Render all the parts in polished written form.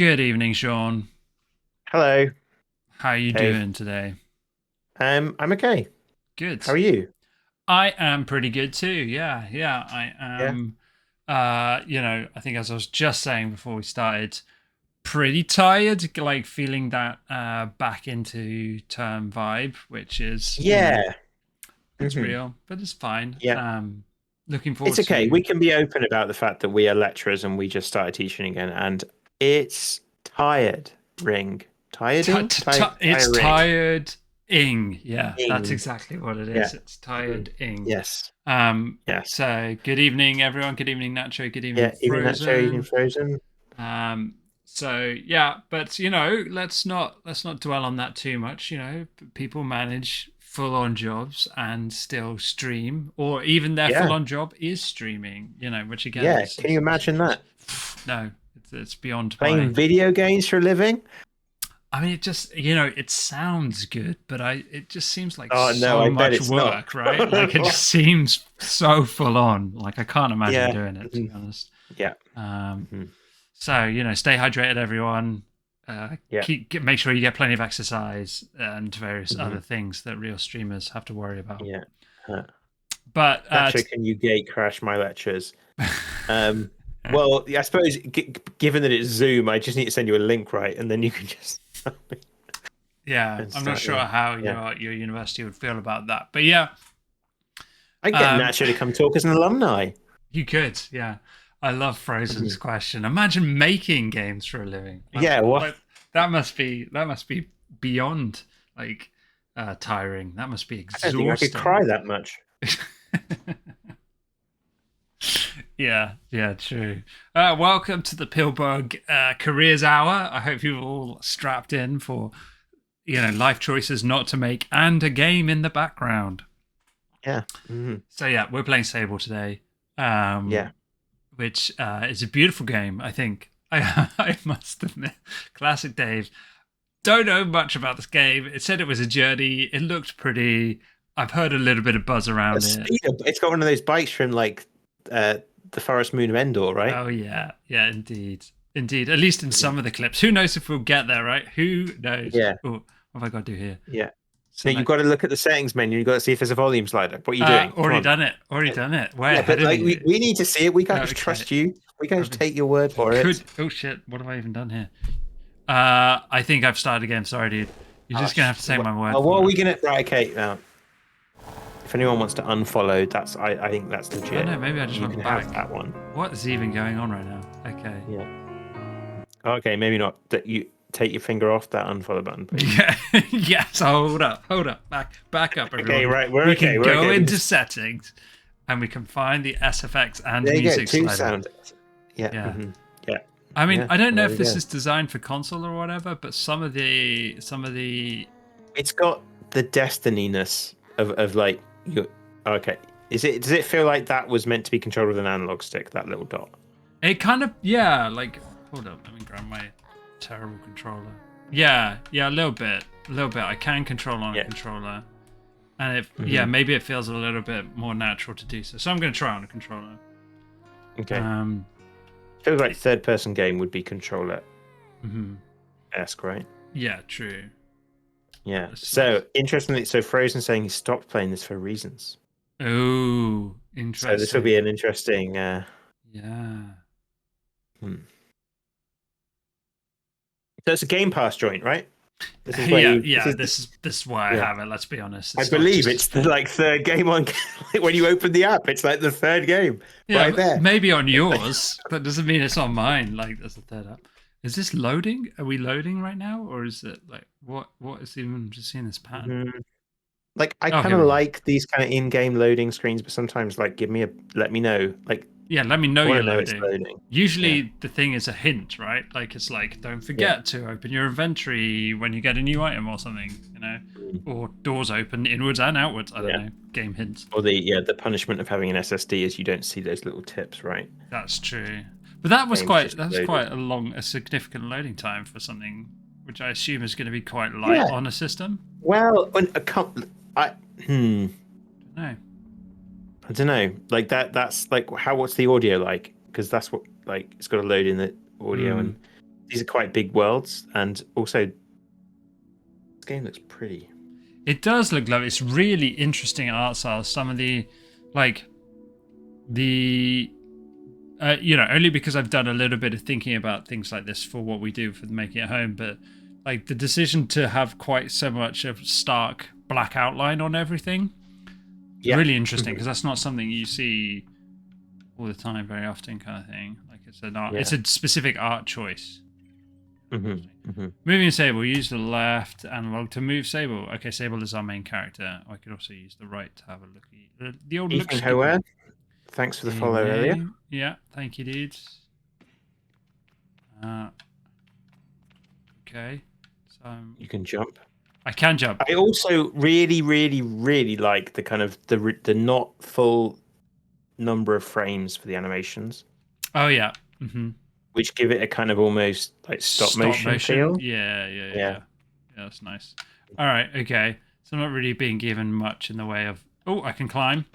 Good evening, Sean. Hello, How are you Dave. doing today? I'm okay. Good. How are you? I am pretty good too. Yeah, I Yeah. am. I think as I was just saying before we started, pretty tired, like feeling that back into term vibe, which is, Yeah. it's hmm real, but it's fine. Yeah. Looking It's forward okay. We to can be open about the fact that we are lecturers and we just started teaching again, and it's tired. Ring. Tireding? it's Tiring. tired ing. Yeah, that's Ing. exactly what it Yeah. is. It's Mhm. tired ing. Yes. Um, Yes. so good evening, everyone. Good evening, Nacho. Good evening, Yeah. Evening Nacho, evening Frozen. Frozen. So yeah, but let's not dwell on that too much. People manage full on jobs and still stream, or even their full Yeah. on job is streaming. Which again Yeah. is Can you is imagine that? interesting. No, it's beyond my. Playing video games for a living? I mean, it just it sounds good, but it just seems like Oh no, so I bet much it's not. work, right? Like it just seems so full on. Like I can't imagine Yeah. doing it, to be mhm, honest. Yeah. Um, hmm so stay hydrated, everyone. Yeah. Make sure you get plenty of exercise and various hmm other things that real streamers have to worry about. Yeah. But Nacho, can you gate crash my lectures? Um, well, yeah, I suppose given that it's Zoom, I just need to send you a link, right? And then you can just yeah, and I'm not start. sure Yeah, how yeah. your university would feel about that, but yeah, I get um, Nacho to come talk as an alumni. you could, yeah. I love Frozen's Mhm. question. Imagine making games for a living. Yeah, what? That must be beyond like tiring. That must be I don't think I could exhausting. cry that much. Yeah, true. Welcome to the Pillbug Careers Hour. I hope you've all strapped in for life choices not to make and a game in the background. Yeah, So yeah, we're playing Sable today. Um, yeah. which is a beautiful game, I think. I must admit. Classic Dave. Don't know much about this game. It said it was a journey. It looked pretty. I've heard a little bit of buzz around it. It's got one of those bikes from like uh, the Forest Moon of Endor, right? Oh, yeah. Yeah, indeed. Indeed. At least in Mhm. some of the clips. Who knows if we'll get there, right? Who knows? Yeah, Oh, what have I got to do here? yeah. No, you've Select. got to look at the settings menu. You've got to see if there's a volume slider. What are you doing? Come Already on. done it. Already done it. Way Yeah, ahead but of like we, you. we need to see it. We can't just Okay. trust you. We can't just Okay. take your word for it. Could. Oh, shit. What have I even done here? I think I've started again. Sorry, dude. You're just going to have to take my word Well, what are for it. we gonna? Right, okay. Now, if anyone wants to unfollow, I think that's Oh, legit. no. Maybe I just You went can have back. that one. What is even going on right now? Okay. Yeah. Okay, maybe not. That you take your finger off that unfollow button, please. Yeah. Yes. Hold up. Back up, Okay, everyone. right. We're We okay. can We're go okay. into settings and we can find the SFX and There you go. music Two slider. sound. Yeah. Yeah. Yeah. I mean, Yeah. I don't Well, know there if we this go. is designed for console or whatever, but some of the It's got the destiny-ness of like you. Okay. Is it? Does it feel like that was meant to be controlled with an analog stick? That little dot. it kind of, yeah, like, hold up, let me grab my terrible controller. Yeah, a little bit. I can control on a Yeah. controller. And yeah, hmm maybe it feels a little bit more natural to do so. So I'm going to try on a controller. Okay. Um, Feels like third-person game would be controller mhm. esque, right? Yeah, true. Yeah. Let's So just. interestingly, so Frozen saying he stopped playing this for reasons. Oh, So this will be interesting. an interesting. Yeah. Hmm. So it's a Game Pass joint, right? This is where Yeah, you. This yeah. is. This is why I Yeah. have it. Let's be honest. I It's not believe just it's the like third game on. Like when you open the app, it's like the third game right yeah. there. Maybe on yours. That doesn't mean it's on mine. Like that's the third app. Is this loading? Are we loading right now, or is it like what is even? I'm just seeing this pattern. Mhm. Like I Oh, kind here of we go. like these kind of in-game loading screens, but sometimes like let me know. Like Yeah, let me know I want you're to know it's loading. loading. Yeah. Usually the thing is a hint, right? Like it's like don't Yeah. forget to open your inventory when you get a new item or something. Mm. Or doors open inwards and outwards. I don't Yeah. know. Game hints. Or the punishment of having an SSD is you don't see those little tips, right? That's true. But that was Game's quite just that was loaded. quite a significant loading time for something which I assume is going to be quite light Yeah. on a system. Well, I hmm. I don't know. I don't know. Like that's like how what's the audio like? Because that's what like it's got to load in the audio Hmm. and these are quite big worlds, and also this game looks pretty. It does look lovely. It's really interesting art style. Some of the, like, the, only because I've done a little bit of thinking about things like this for what we do for the Making at Home, but like the decision to have quite so much of stark black outline on everything, really interesting, because that's not something you see all the time very often, kind of thing. Like it's an art, it's a specific art choice. Moving Sable, use the left analog to move Sable. Okay, Sable is our main character. I could also use the right to have a look at the old look. Thanks for the follow earlier. Yeah, thank you, dudes. Okay, so you can jump. I can jump. I also really, really, really like the kind of the not full number of frames for the animations. Oh yeah. Which give it a kind of almost like stop motion feel. Yeah, that's nice. All right, okay. So I'm not really being given much in the way of. Oh, I can climb.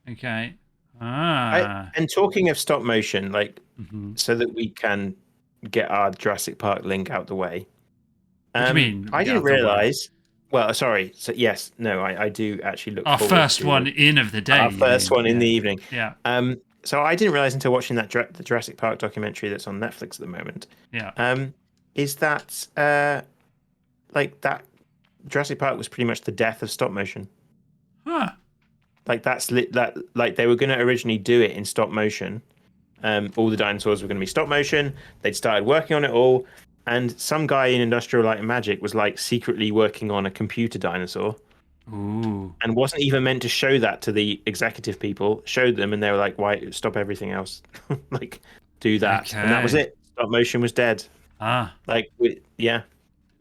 Okay. And talking of stop motion, like so that we can get our Jurassic Park link out the way. What do you mean? I didn't realize. Well, sorry. So yes, no, I do actually look. Our first one in of the day. Our first one in the evening. Yeah. So I didn't realize until watching that the Jurassic Park documentary that's on Netflix at the moment. Yeah. Is that like that Jurassic Park was pretty much the death of stop motion. Huh. Like like they were going to originally do it in stop motion. All the dinosaurs were going to be stop motion. They'd started working on it all, and some guy in Industrial Light and Magic was like secretly working on a computer dinosaur. Ooh. And wasn't even meant to show that to the executive people. Showed them, and they were like, "Why stop everything else? Like, do that." Okay. And that was it. Stop motion was dead. Like we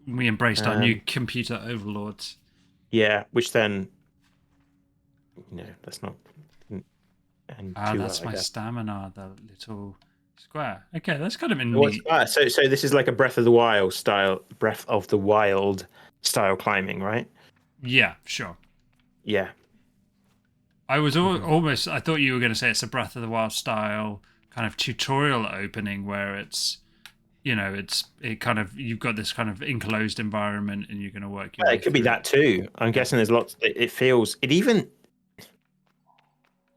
embraced our new computer overlords. Yeah, which then, that's not. That's my stamina. The little square. Okay, that's kind of neat. So this is like a Breath of the Wild style climbing, right? Yeah, sure. Yeah. I was almost. I thought you were going to say it's a Breath of the Wild style kind of tutorial opening where it's, it kind of you've got this kind of enclosed environment and you're going to work. It could be that too. I'm guessing there's lots. It feels. It even.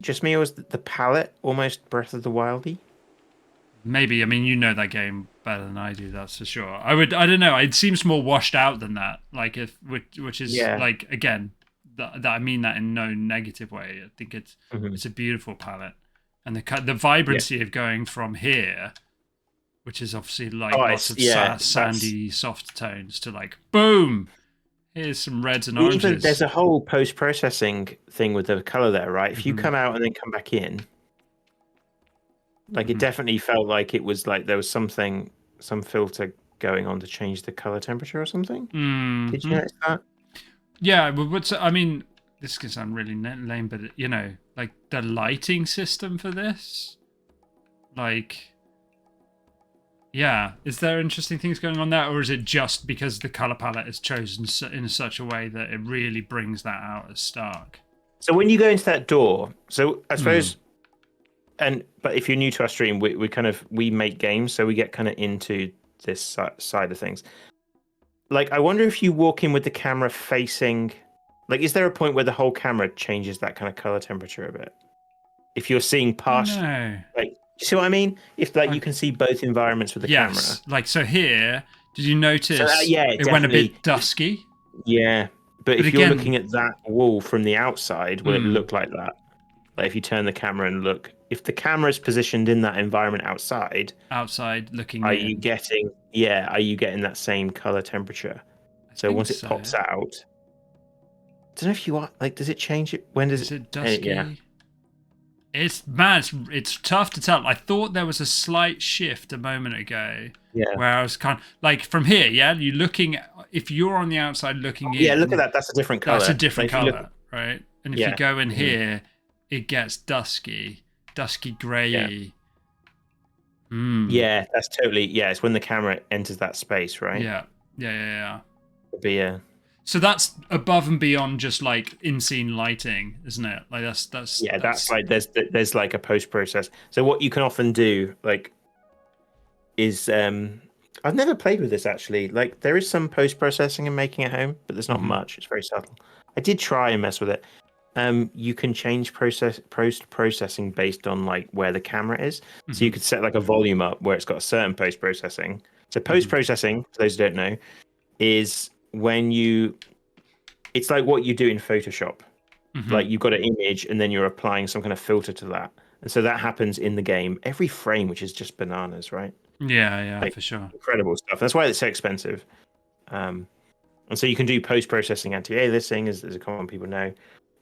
Just me, or was the palette almost Breath of the Wildy? Maybe. I mean, you know that game better than I do. That's for sure. I don't know. It seems more washed out than that. Like which is like again, that I mean that in no negative way. I think it's a beautiful palette, and the vibrancy of going from here, which is obviously like lots of sandy soft tones, to like boom. Here's some reds and oranges. Even there's a whole post-processing thing with the color there, right? If you come out and then come back in, like it definitely felt like it was like there was some filter going on to change the color temperature or something. Did you notice that? Yeah, but I mean, this can sound really lame, but like the lighting system for this, like. Yeah, is there interesting things going on there, or is it just because the color palette is chosen in such a way that it really brings that out as stark? So when you go into that door, so I suppose, but if you're new to our stream, we make games, so we get kind of into this side of things. Like, I wonder if you walk in with the camera facing, like, is there a point where the whole camera changes that kind of color temperature a bit? If you're seeing past, like. You see what I mean? If you can see both environments with the camera. Like so here, did you notice it went a bit dusky? Yeah. But if you're looking at that wall from the outside, will it look like that? Like if you turn the camera and look, if the camera is positioned in that environment outside looking are you getting that same color temperature? So once it pops out, I don't know if you are like, does it change it? When does it dusky? It's tough to tell. I thought there was a slight shift a moment ago. Yeah. Where I was kind of like from here, you're looking. If you're on the outside looking in, look at that. That's a different color. That's a different color, right? And if you go in here, it gets dusky grey. Yeah, that's totally. Yeah, it's when the camera enters that space, right? Yeah. But so that's above and beyond just like in-scene lighting, isn't it? Like that's that's like there's like a post-process. So what you can often do, like, is I've never played with this actually. Like there is some post processing and making at home, but there's not Hmm. much. It's very subtle. I did try and mess with it. You can change post processing based on like where the camera is. So you Hmm. could set like a volume up where it's got a certain post processing. So post Hmm. processing, for those who don't know, is when you it's like what you do in Photoshop. Hmm. Like you've got an image and then you're applying some kind of filter to that. And so that happens in the game every frame, which is just bananas, right? Yeah, yeah, Like for sure. incredible stuff. That's why it's so expensive. Um, and so you can do post-processing anti-aliasing, as a common people know.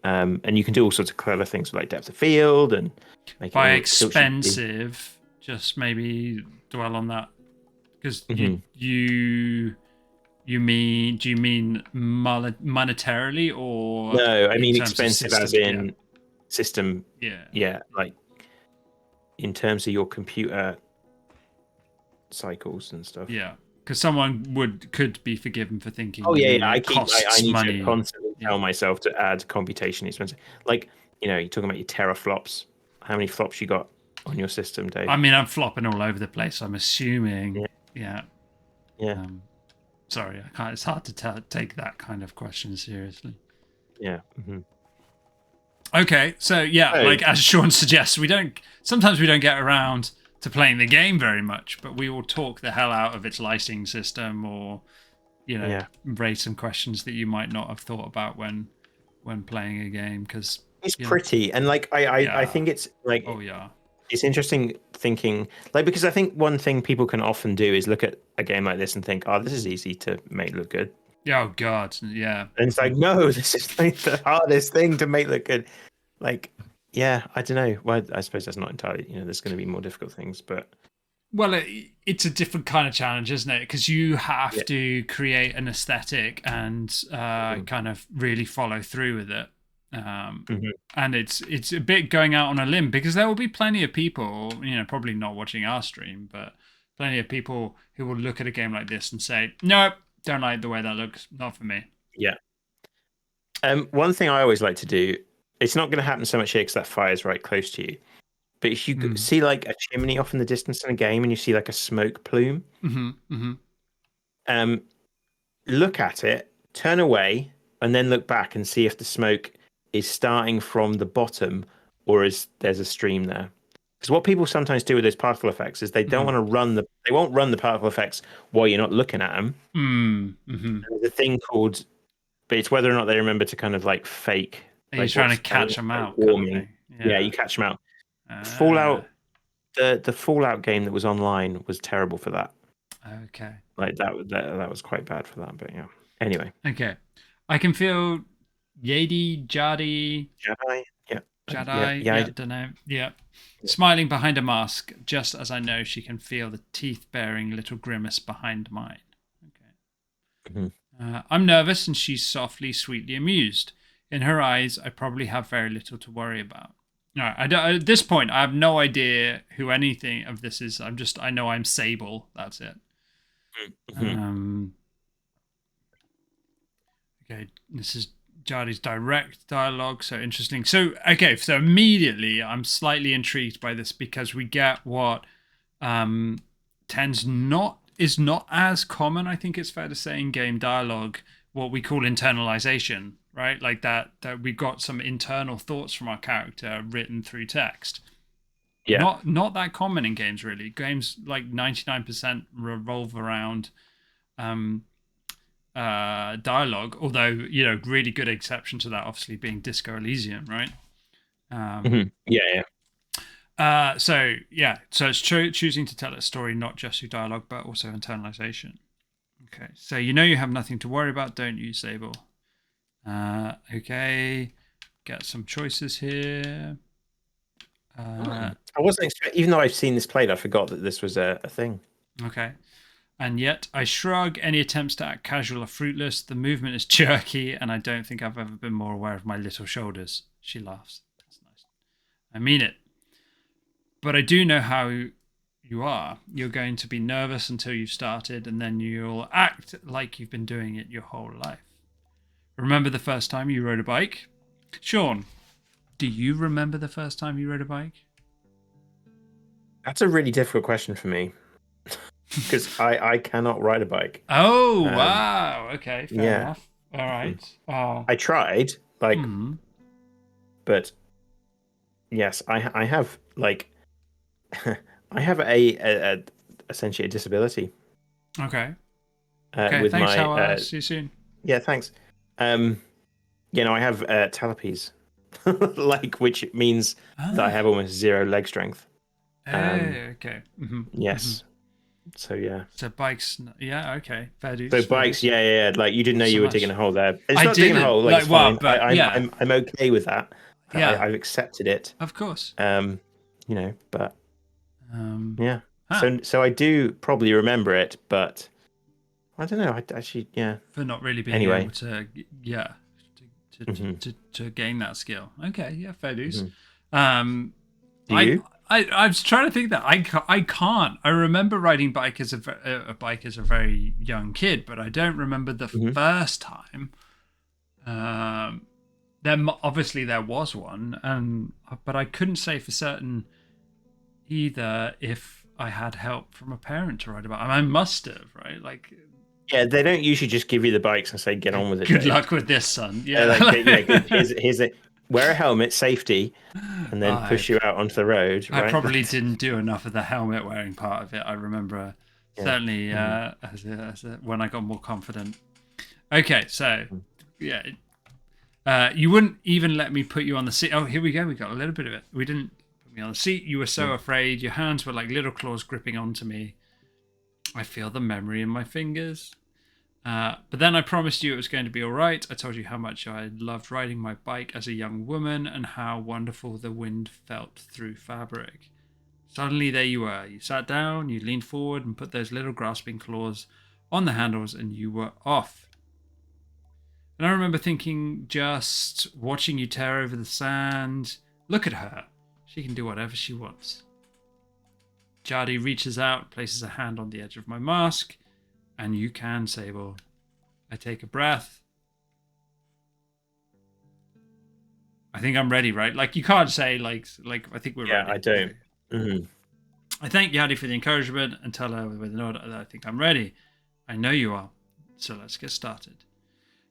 And you can do all sorts of clever things like depth of field and make it By all tilt shift. expensive, just maybe dwell on that because Hmm. you mean do you mean monetarily or No, I in mean terms of expensive as system? Yeah, in system. yeah, Yeah, like in terms of your computer cycles and stuff. yeah. Because someone could be forgiven for Oh thinking yeah, yeah. it I costs need to money. constantly Yeah. tell myself to add computation expenses. Like, you're talking about your teraflops. How many flops you got on your system, I Dave? mean, I'm flopping all over the place. I'm assuming. Yeah, Yeah. yeah, Um, sorry, I can't. It's hard to take that kind of question seriously. yeah. Hmm. Okay, so yeah, So like as Sean suggests, we don't get around to playing the game very much, but we will talk the hell out of its licensing system, or yeah, raise some questions that you might not have thought about when playing a game, because it's you know, pretty, and like I yeah, think it's like oh yeah, it's interesting thinking like because I think one thing people can often do is look at a game like this and think, oh, this is easy to make look good. yeah, oh god, yeah. And it's like, no, this is like the hardest thing to make look good. Like, yeah, I don't know. Well, I suppose that's not entirely, there's going to be more difficult things, but Well, it's a different kind of challenge, isn't it? Because you yeah. have to create an aesthetic and Mhm. kind of really follow through with it. Um, Mhm. and it's a bit going out on a limb because there will be plenty of people, probably not watching our stream, but plenty of people who will look at a game like this and say, "Nope, don't like the way that looks. Not for me." Yeah. One thing I always like to do, it's not going to happen so much here because that fire's right close to you. But if you Mm. see like a chimney off in the distance in a game and you see like a smoke plume, Hmm. Hmm. um, look at it, turn away, and then look back and see if the smoke is starting from the bottom or is there's a stream there. Because what people sometimes do with those particle effects is they don't Hmm. want to they won't run the particle effects while you're not looking at them. Mm. Hmm. And there's a thing called, but it's whether or not they remember to kind of like fake, Are you like trying to what's catch them like out, kind of warming. thing? Yeah, Yeah. you catch them out. Uh, Fallout, the Fallout game that was online was terrible for that. okay. Like that was quite bad for that. But yeah. Anyway, Okay. I can feel Yadi, Jadi, Jedi. Yeah, yeah, Jedi, yeah. yeah, don't know. Yeah. Smiling behind a mask, just as I know she can feel the teeth bearing little grimace behind mine. Okay. Mhm. I'm nervous and she's softly, sweetly amused. In her eyes, I probably have very little to worry about. All right, at this point, I have no idea who anything of this is. I know I'm Sable. That's it. Mhm. Um, Okay, this is Jadi's direct dialogue, so interesting. So, okay, so immediately I'm slightly intrigued by this because we get what um, tends not is not as common. I think it's fair to say in game dialogue, what we call internalization, right? Like that we got some internal thoughts from our character written through text. Yeah. Not that common in games really. Games like 99% revolve around um, dialogue, although really good exception to that obviously being Disco Elysium, right? Yeah, yeah. So yeah, so it's choosing to tell a story not just through dialogue but also internalization. Okay, so you have nothing to worry about, don't you, Sable? Okay, get some choices here. I wasn't expecting, even though I've seen this played, I forgot that this was a thing. Okay. And yet I shrug. Any attempts to act casual are fruitless. The movement is jerky, and I don't think I've ever been more aware of my little shoulders. She laughs. That's nice. I mean it. But I do know how you are. You're going to be nervous until you've started, and then you'll act like you've been doing it your whole life. Remember the first time you rode a bike? Sean, do you remember the first time you rode a bike? That's a really difficult question for me. because I cannot ride a bike. Oh, Um, wow. Okay, fair yeah, enough. All Mhm. right. I tried, like, Hmm. but yes, I have like I have a essentially a disability Okay. Okay, with thanks, my Howard. See you soon. yeah, thanks. Um, I have talipes, like which means that I have Ah. almost zero leg strength. Um, Okay. Hmm. Hmm. yes, so yeah. So bikes, yeah, okay. Fair So dues, fair bikes, dues. yeah. Like you didn't know Not so you were digging much. a hole there. It's I not digging a hole. didn't. Like it's Like, well, fine. but yeah. I'm okay with that. Yeah, I've accepted it. of course. Um, but Um, yeah. huh. So I do probably remember it, but I don't know. I actually, yeah. For not really being Anyway. able to, yeah, Hmm. to gain that skill. Okay, yeah, fair dues. Hmm. Um, Do you? I was trying to think that I can't. I remember riding bike as a bike as a very young kid, but I don't remember the Hmm. first time. Um, obviously there was one, and but I couldn't say for certain either if I had help from a parent to ride a bike. I must have, right? Like, Yeah, they don't usually just give you the bikes and say, "Get on with it, good Dave." luck with this, son. They're like, "Yeah, good. Yeah. Here's a wear a helmet, safety, and then I push you out onto the road." I Right? probably didn't do enough of the helmet wearing part of it. I remember Yeah. certainly Mhm. when I got more confident. Okay, so Mhm. yeah, you wouldn't even let me put you on the seat. Oh, here we go. We got a little bit of it. We didn't put me on the seat. You were so afraid. Your hands were like little claws gripping onto me. I feel the memory in my fingers. But then I promised you it was going to be all right. I told you how much I loved riding my bike as a young woman and how wonderful the wind felt through fabric. Suddenly, there you were. You sat down, you leaned forward, and put those little grasping claws on the handles, and you were off. And I remember thinking, just watching you tear over the sand. Look at her. She can do whatever she wants. Jardy reaches out, places a hand on the edge of my mask, and you can, Sable. I take a breath. I think I'm ready, right? Like you can't say like I think we're Yeah, I ready. don't. Okay. Mhm. I thank Yadi for the encouragement and tell her with a nod that I think I'm ready. I know you are. So let's get started.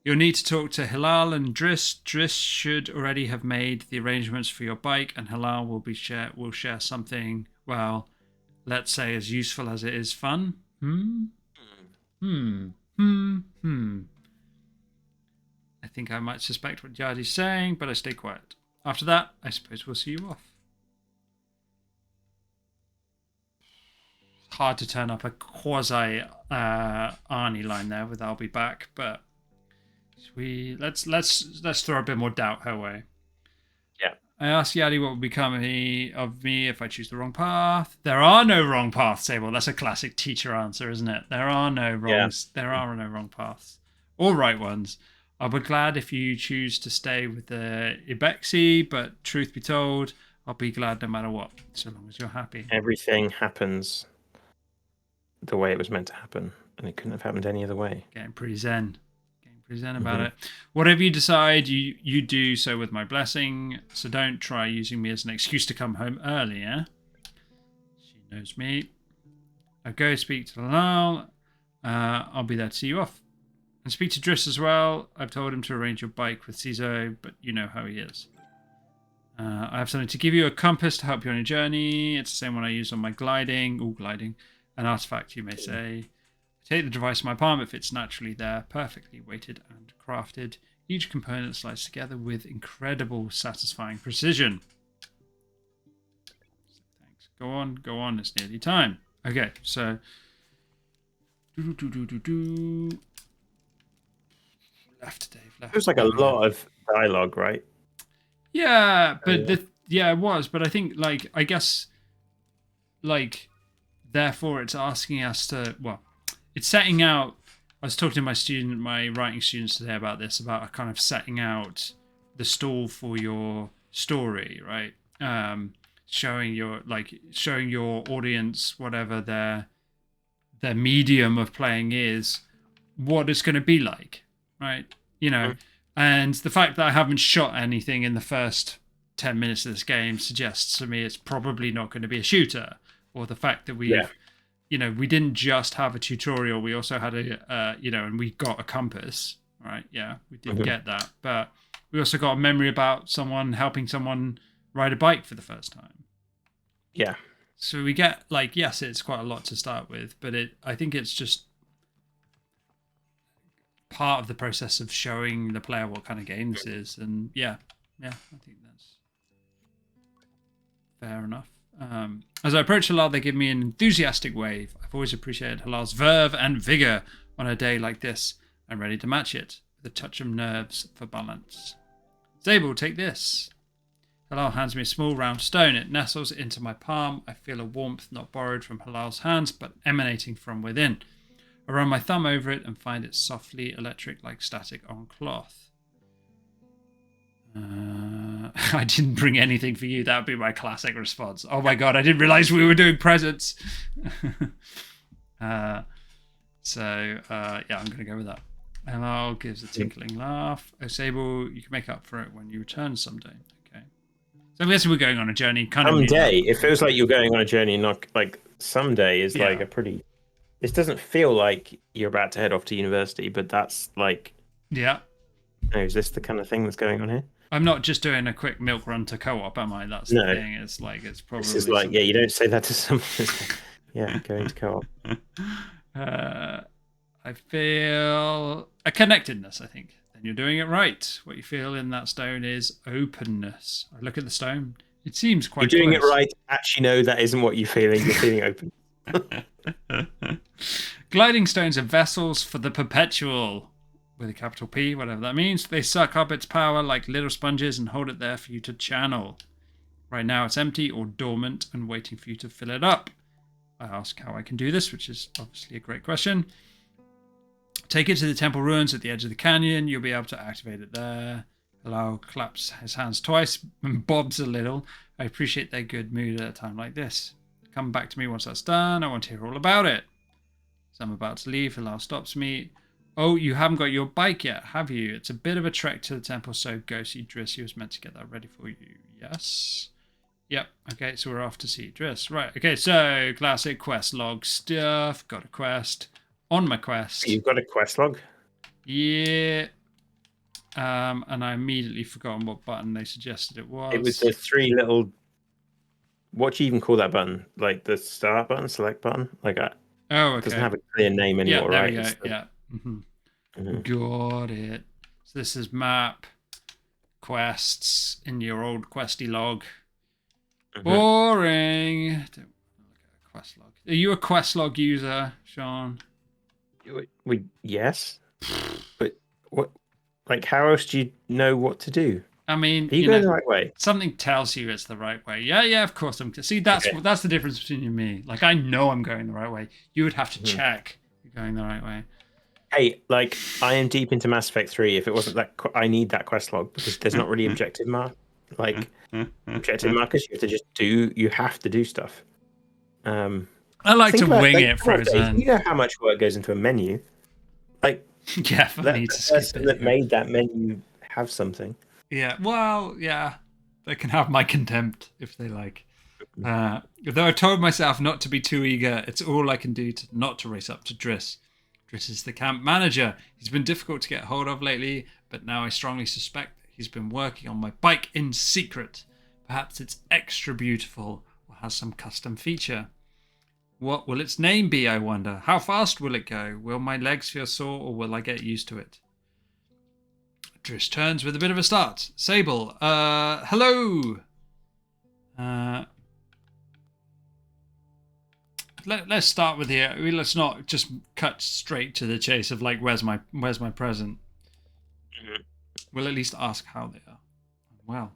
You'll need to talk to Hilal and Driss. Driss should already have made the arrangements for your bike, and Hilal will share something, well, let's say as useful as it is fun. Hmm? Hmm. Hmm. Hmm. I think I might suspect what Yadi's saying, but I stay quiet. After that, I suppose we'll see you off. Hard to turn up a quasi Arnie line there with "I'll be back," but let's throw a bit more doubt her way. Yeah. I asked Yadi what would become of me if I choose the wrong path. There are no wrong paths, Sable. That's a classic teacher answer, isn't it? There are no Yeah. wrongs. There are no wrong paths, or right ones. I'll be glad if you choose to stay with the Ibexi, but truth be told, I'll be glad no matter what, so long as you're happy. Everything happens the way it was meant to happen, and it couldn't have happened any other way. Getting pretty zen. Getting pretty zen about Hmm. it. Whatever you decide, you do so with my blessing. So don't try using me as an excuse to come home earlier. She knows me. I'll go speak to Lal. I'll be there to see you off. And speak to Driss as well. I've told him to arrange your bike with Ciso, but you know how he is. I have something to give you, a compass to help you on your journey. It's the same one I use on my gliding. All gliding. An artifact, you may say. I take the device in my palm. It fits naturally there, perfectly weighted and crafted. Each component slides together with incredible, satisfying precision. Thanks. Go on. It's nearly time. Okay, so. Left, Dave. It was Left. like a There we go. lot of dialogue, right? Yeah, but Yeah. yeah, it was. But I think, like, I guess, like, therefore, it's asking us to, well, it's setting out. I was talking to my writing students today about this, about a kind of setting out the stall for your story, right? Showing your audience whatever their medium of playing is, what it's going to be like, right? You know, Mhm. and the fact that I haven't shot anything in the first 10 minutes of this game suggests to me it's probably not going to be a shooter, or the fact that Yeah. we didn't just have a tutorial. We also had and we got a compass, right? Yeah, we did get that. But we also got a memory about someone helping someone ride a bike for the first time. Yeah. So we get, like, yes, it's quite a lot to start with, but I think it's just part of the process of showing the player what kind of game this is. And yeah, I think that's fair enough. As I approach Halal, they give me an enthusiastic wave. I've always appreciated Halal's verve and vigor on a day like this. I'm ready to match it with a touch of nerves for balance. Sable, take this. Halal hands me a small round stone. It nestles into my palm. I feel a warmth not borrowed from Halal's hands, but emanating from within. I run my thumb over it and find it softly electric like static on cloth. I didn't bring anything for you. That would be my classic response. Oh my god, I didn't realize we were doing presents. Yeah, I'm going to go with that. Halal gives a tinkling laugh. Oh, Sable, you can make up for it when you return someday. Okay. So I guess we're going on a journey. Someday. It feels like you're going on a journey, not like someday is like a pretty... This doesn't feel like you're about to head off to university, but that's like... Yeah. Oh, is this the kind of thing that's going on here? I'm not just doing a quick milk run to co-op, am I? That's the thing. It's like, it's probably... This is like, something... you don't say that to someone. Going to co-op. I feel a connectedness, I think. Then you're doing it right. What you feel in that stone is openness. I look at the stone. It seems quite You're doing close. it right. Actually, no, that isn't what you're feeling. You're feeling open. Gliding stones are vessels for the perpetual, with a capital P, whatever that means. They suck up its power like little sponges and hold it there for you to channel. Right now it's empty or dormant and waiting for you to fill it up. I ask how I can do this, which is obviously a great question. Take it to the temple ruins at the edge of the canyon. You'll be able to activate it there. Halal claps his hands twice and bobs a little. I appreciate their good mood at a time like this. Come back to me once that's done. I want to hear all about it. So I'm about to leave. Halal stops me. Oh, you haven't got your bike yet, have you? It's a bit of a trek to the temple, so go see Driss. He was meant to get that ready for you. Yes. Yep. Okay, so we're off to see Driss. Right. Okay, so classic quest log stuff. Got a quest. On my quest. You've got a quest log? Yeah. And I immediately forgotten what button they suggested it was. It was the three little... What do you even call that button? Like the start button, select button? Like that. Oh, okay. It doesn't have a clear name anymore, there right? We go. Yeah. Got it. So this is map, quests in your old questy log. Boring. Don't look at a quest log. Are you a quest log user, Sean? Yes. But what? Like, how else do you know what to do? I mean, are you going the right way? Something tells you it's the right way. Yeah, of course. See, that's the difference between you and me. Like, I know I'm going the right way. You would have to check you're going the right way. Hey, like, I am deep into Mass Effect 3. If it wasn't that, I need that quest log because there's not really objective objective markers. You have to do stuff. I like to wing it, Frozen. You know how much work goes into a menu. Like, yeah, for me to skip it. That made that menu have something. Yeah, well, yeah, they can have my contempt if they like. Though I told myself not to be too eager, it's all I can do not to race up to Driss. Driss is the camp manager. He's been difficult to get hold of lately, but now I strongly suspect that he's been working on my bike in secret. Perhaps it's extra beautiful or has some custom feature. What will its name be, I wonder? How fast will it go? Will my legs feel sore or will I get used to it? Driss turns with a bit of a start. Sable, hello. Let's start with here. Let's not just cut straight to the chase of like, where's my present? We'll at least ask how they are. Well,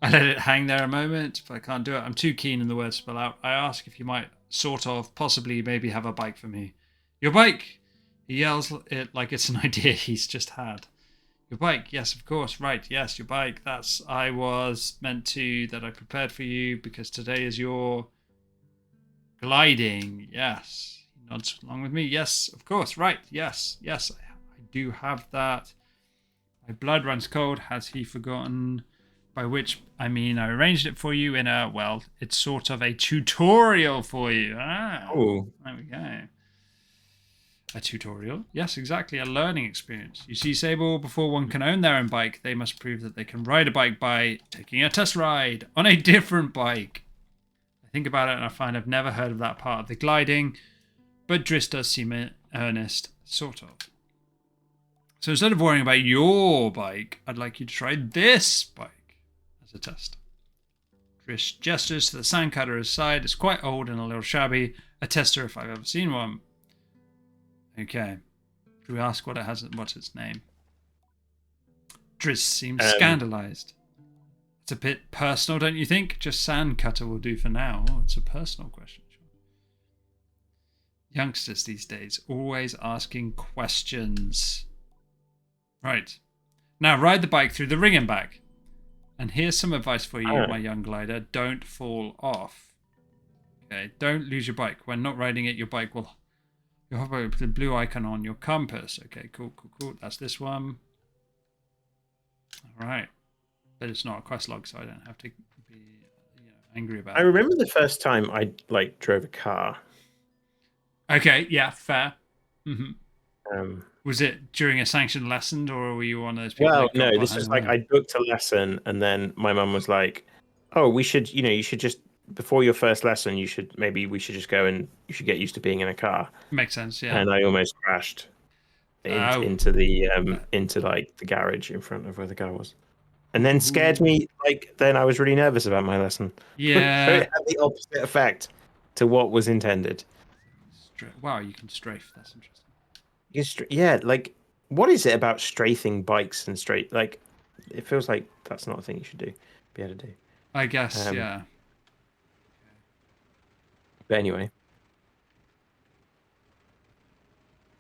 I let it hang there a moment, but I can't do it. I'm too keen in the words spell out. I ask if you might sort of, possibly, maybe have a bike for me. Your bike! He yells it like it's an idea he's just had. Your bike, yes, of course, right, yes, your bike. That I prepared for you because today is your gliding. Yes. He nods along with me. Yes, of course, right, yes, I do have that. My blood runs cold. Has he forgotten? by which I mean I arranged it for you in a, well, it's sort of a tutorial for you. Oh, There we go. A tutorial? Yes, exactly. A learning experience. You see, Sable, before one can own their own bike, they must prove that they can ride a bike by taking a test ride on a different bike. I think about it and I find I've never heard of that part of the gliding, but Driss does seem earnest, sort of. So instead of worrying about your bike, I'd like you to try this bike as a test. Driss gestures to the sandcutter at his side. It's quite old and a little shabby. A tester if I've ever seen one. Okay. Should we ask what it has? What's its name? Driss seems scandalized. It's a bit personal, don't you think? Just sandcutter will do for now. Oh, it's a personal question. Youngsters these days, always asking questions. Right. Now ride the bike through the ring and back. And here's some advice for you, my young glider. Don't fall off. Okay. Don't lose your bike. When not riding it, your bike will... You'll hover with the blue icon on your compass. Okay, cool. That's this one. All right. But it's not a quest log, so I don't have to be angry about it. I remember the first time I drove a car. Okay, yeah, fair. Was it during a sanctioned lesson, or were you one of those people? Well, no, this is like I booked a lesson, and then my mum was like, "Oh, you should just before your first lesson, we should just go and you should get used to being in a car." Makes sense, yeah. And I almost crashed into the garage in front of where the car was, and then scared me. Then I was really nervous about my lesson. Yeah, so it had the opposite effect to what was intended. Wow, you can strafe. That's interesting. Yeah, what is it about strafing bikes and straight? It feels like that's not a thing you should be able to do. I guess, yeah. But anyway,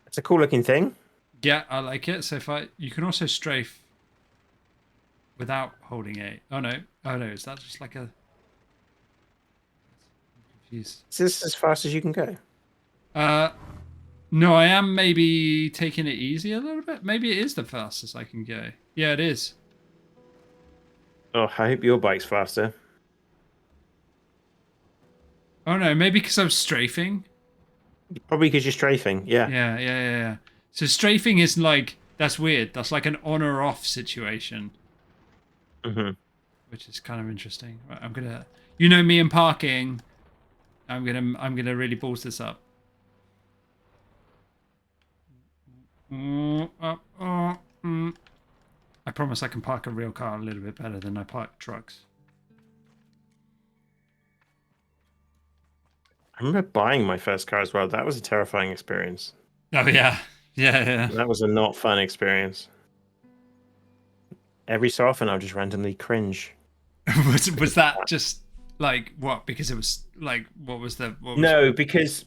it's a cool looking thing. Yeah, I like it. So you can also strafe without holding A. Oh no, is that just like a? Is this as fast as you can go? No, I am maybe taking it easy a little bit. Maybe it is the fastest I can go. Yeah, it is. Oh, I hope your bike's faster. Oh no, maybe because I'm strafing. Probably because you're strafing, yeah. Yeah. So strafing is that's weird. That's like an on or off situation. Which is kind of interesting. Right, I'm gonna, me and parking. I'm gonna really balls this up. I promise I can park a real car a little bit better than I park trucks. I remember buying my first car as well. That was a terrifying experience. Oh yeah. That was a not fun experience. Every so often I'll just randomly cringe. was that just what? Because it was what was the? No, because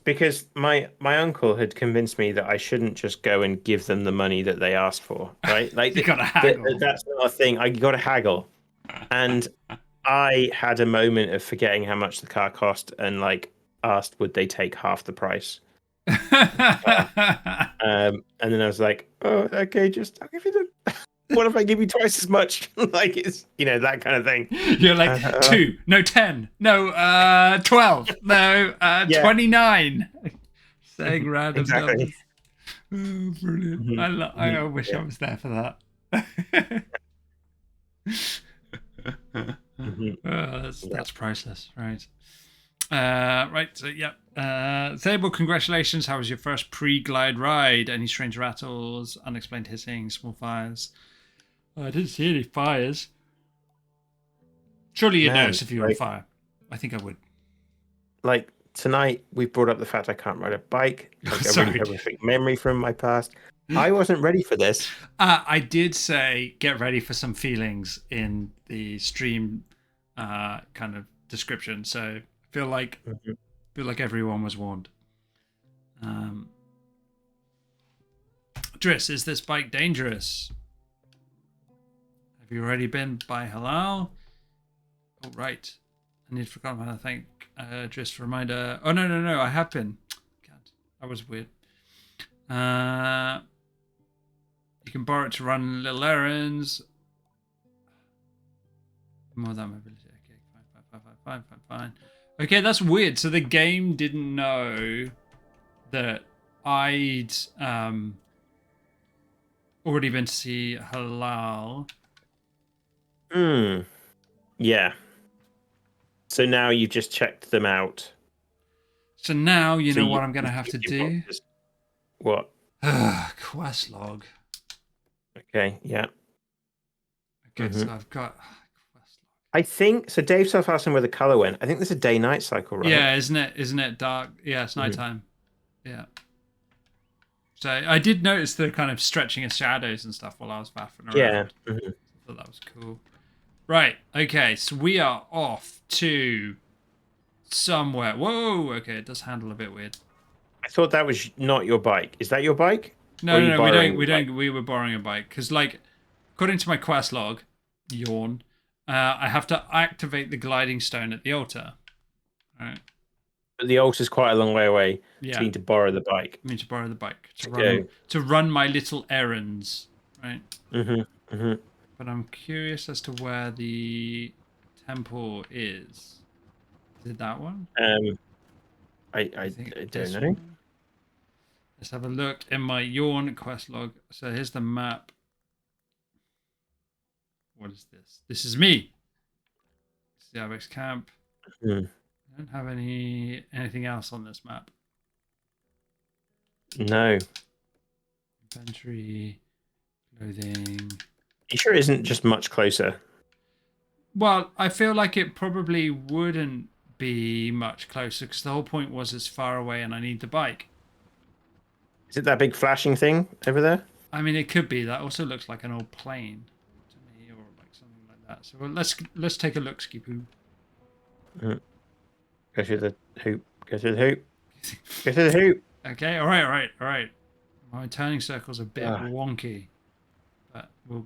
my uncle had convinced me that I shouldn't just go and give them the money that they asked for, right? You gotta haggle. That's not a thing. I got to haggle, and I had a moment of forgetting how much the car cost and asked would they take half the price. And then I was like, oh, okay, I'll give you the. What if I give you twice as much? It's that kind of thing. You're like 2, no 10, no 12, no 29. Saying random numbers. Oh, brilliant! I wish I was there for that. That's priceless, right? Right. So Sable, congratulations. How was your first pre-glide ride? Any strange rattles, unexplained hissing, small fires? I didn't see any fires. Surely you'd notice if you were on fire. I think I would. Tonight, we brought up the fact I can't ride a bike. A really horrific memory from my past. I wasn't ready for this. I did say get ready for some feelings in the stream kind of description. So I feel like everyone was warned. Driss, is this bike dangerous? Have you already been by Halal? Oh, right. I need to forget how to thank Driss. Reminder. Oh, no. I have been. God, that was weird. You can borrow it to run little errands. More than mobility. Okay, fine. Okay, that's weird. So the game didn't know that I'd already been to see Halal. Hmm. Yeah. So now you've just checked them out. So now you So know what I'm gonna have to you've got do. this, what? Quest log. Okay. Yeah. Okay, so I've got quest log. I think so. Dave self asking where the color went. I think there's a day-night cycle, right? Yeah, isn't it? Isn't it dark? Yeah, it's Mhm. nighttime. Yeah. So I did notice the kind of stretching of shadows and stuff while I was faffing Yeah. around. I thought that was cool. Right. Okay. So we are off to somewhere. Whoa. Okay. It does handle a bit weird. I thought that was not your bike. Is that your bike? Or No, are no, you no. We borrowing don't. your We bike? don't. We were borrowing a bike because, like, according to my quest log, yawn. I have to activate the gliding stone at the altar. All right. But the altar's quite a long way away. So Yeah. you need to borrow the bike I need to borrow the bike to go. to run my little errands. Right. Mm-hmm. But I'm curious as to where the temple is. Is it that one? I I don't this know. one. Let's have a look in my yawn quest log. So here's the map. What is this? This is me. This is the Ibex camp. Hmm. I don't have anything else on this map. No. Inventory, clothing. You sure it isn't just much closer? Well, I feel like it probably wouldn't be much closer because the whole point was it's far away and I need the bike. Is it that big flashing thing over there? I mean, it could be. That also looks like an old plane to me, or like something like that. So well, let's take a look, Skipoo. Mm. Go through the hoop. Go through the hoop. Go through the hoop. Okay, all right. My turning circle's a bit Ah. wonky, but we'll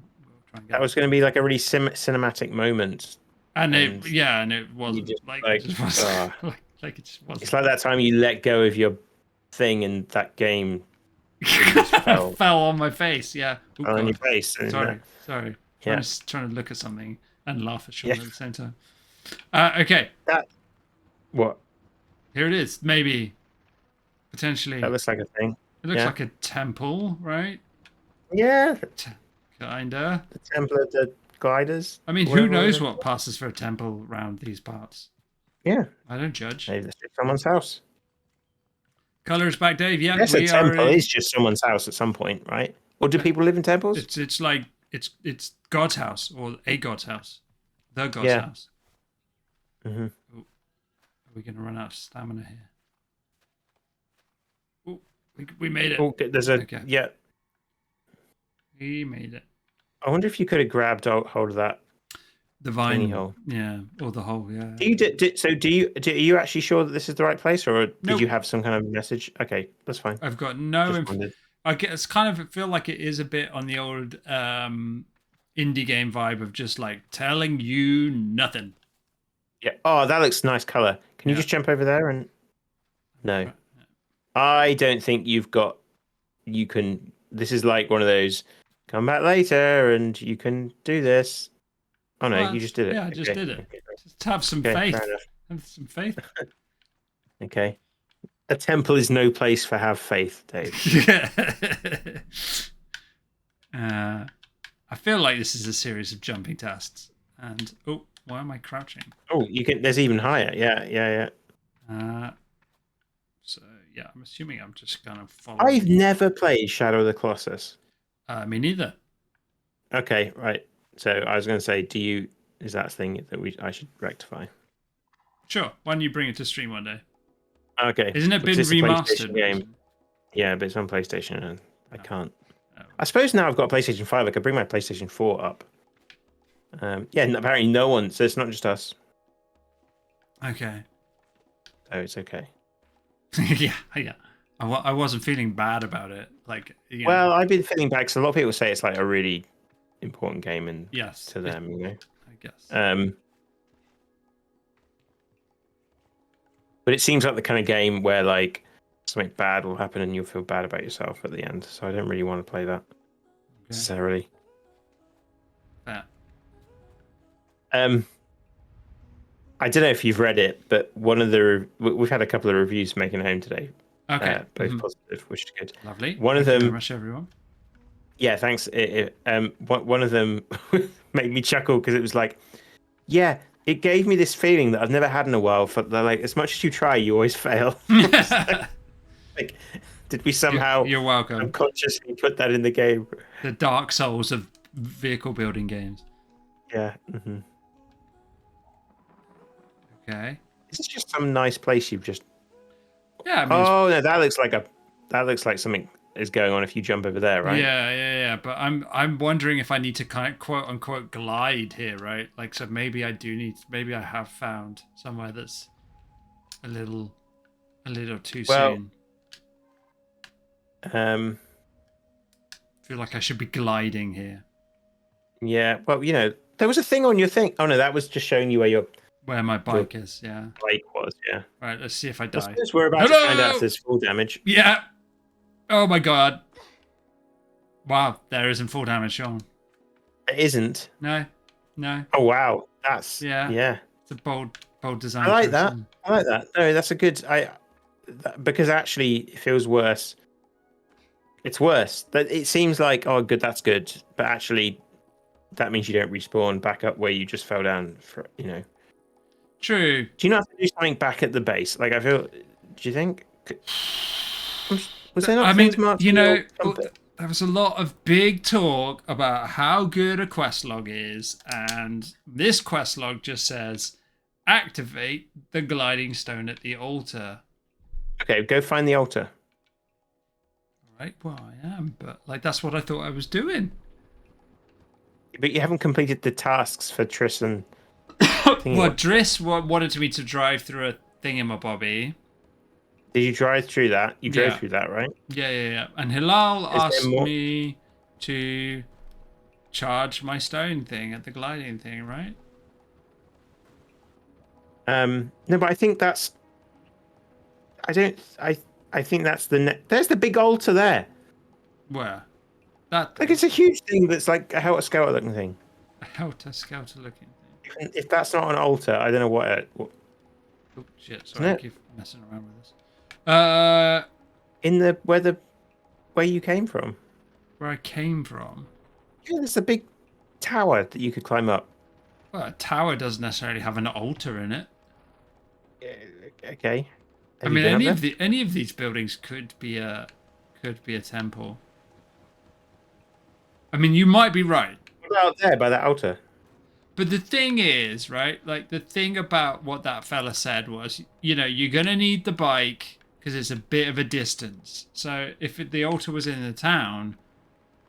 try and get That was going to be like a really cinematic moment. And and it wasn't just, like like, it just wasn't ah. like it just wasn't. It's like that time you let go of your thing in that game. You just fell on my face. Yeah. Oh, on your God. face. And Sorry. Yeah. Trying to look at something and laugh at Sean Yeah. at the same time. Okay. What? Here it is. Maybe potentially. That looks like a thing. It looks Yeah. like a temple, right? Yeah. Kinda. The temple of the gliders. I mean, who knows what passes for a temple around these parts? Yeah. I don't judge. Maybe this is someone's house. Colors back, Dave. Yeah, I guess a we are. temple is just someone's house at some point, right? Or do people live in temples? It's like it's God's house or a God's house, the God's Yeah. house. Mm-hmm. Oh, are we gonna run out of stamina here? Oh, we made it. Oh, there's a Okay. yeah. We made it. I wonder if you could have grabbed hold of that. The vine hole. Yeah, or the hole. Yeah. Do you are you actually sure that this is the right place, or did Nope. you have some kind of message? Okay, that's fine. I've got no. Just wondered. I guess kind of feel like it is a bit on the old indie game vibe of just like telling you nothing. Yeah. Oh, that looks nice color. Can you Yeah. just jump over there and? No, Right. I don't think you've got. You can. This is like one of those. Come back later, and you can do this. Oh no, Well, you just did it. Yeah, I just did it. Okay. Just have some Okay, faith. fair enough. Have some faith. Okay. A temple is no place for have faith, Dave. I feel like this is a series of jumping tests. And oh, why am I crouching? Oh, you can. There's even higher. Yeah. So yeah, I'm assuming I'm just gonna follow. I've never played Shadow of the Colossus. Me neither. Okay, right. So I was going to say, is that a thing that I should rectify? Sure. Why don't you bring it to stream one day? Okay. Isn't it been It's a remastered? PlayStation game. Yeah, but it's on PlayStation, and I can't. Oh. I suppose now I've got a PlayStation 5, I could bring my PlayStation 4 up. Yeah, and apparently no one, so it's not just us. Okay. So it's okay. yeah. I wasn't feeling bad about it. Like, you know, Well, I've been feeling bad because a lot of people say it's like a really important game and yes, to them, you know. I guess. But it seems like the kind of game where like something bad will happen and you'll feel bad about yourself at the end. So I don't really want to play that necessarily. Fair. I don't know if you've read it, but we've had a couple of reviews making home today, Okay. both positive, which is good. Lovely. One of Thank you very them, much, everyone. yeah, thanks. One of them made me chuckle because it was like, yeah, it gave me this feeling that I've never had in a while. For they're like, as much as you try, you always fail. Like, did we somehow You're welcome. unconsciously put that in the game? The Dark Souls of vehicle building games. Yeah. Okay. This is just some nice place you've just. Yeah, I mean, Oh no, that looks like something is going on if you jump over there, right? yeah. But I'm wondering if I need to kind of quote unquote glide here, right? Like, so maybe I do need. Maybe I have found somewhere that's a little too Well, soon. um, Feel like I should be gliding here. yeah. Well, there was a thing on your thing. Oh no, that was just showing you Where my bike is, yeah. bike was. Yeah. Right, let's see if I I die. suppose we're about to find out if there's full damage. Yeah. Oh my god. Wow, there isn't full damage on. It isn't. No. Oh wow, that's Yeah. yeah. It's a bold design. I like choice, that. isn't it? I like that. No, that's a good. Because actually it feels worse. It's worse. That it seems like good, that's good, but actually that means you don't respawn back up where you just fell down. True. Do you not have to do something back at the base? Like I feel. Do you think? Was there not I things mean, marked? there was a lot of big talk about how good a quest log is, and this quest log just says activate the gliding stone at the altar. Okay, go find the altar. Right, well, I am, but like that's what I thought I was doing. But you haven't completed the tasks for Triss and. Well, Driss wanted me to drive through a thingamabobby. Did you drive through that? You drove Yeah. through that, right? Yeah. And Hilal Is there asked more? me to charge my stone thing at the gliding thing, right? No, but I think that's. I don't. I think that's there's the big altar there. Where? That Like it's a huge thing that's like a helter skelter looking thing. a helter skelter looking thing. If that's not an altar, I don't know what. Oh shit! Sorry, I it? keep messing around with this. In where you came from. Where I came from. Yeah, there's a big tower that you could climb up. Well, a tower doesn't necessarily have an altar in it. Okay. I mean, any of these buildings could be a temple. I mean, you might be right. What about there by that altar? But the thing is, right? Like the thing about what that fella said was, you're gonna need the bike because it's a bit of a distance. So if the altar was in the town,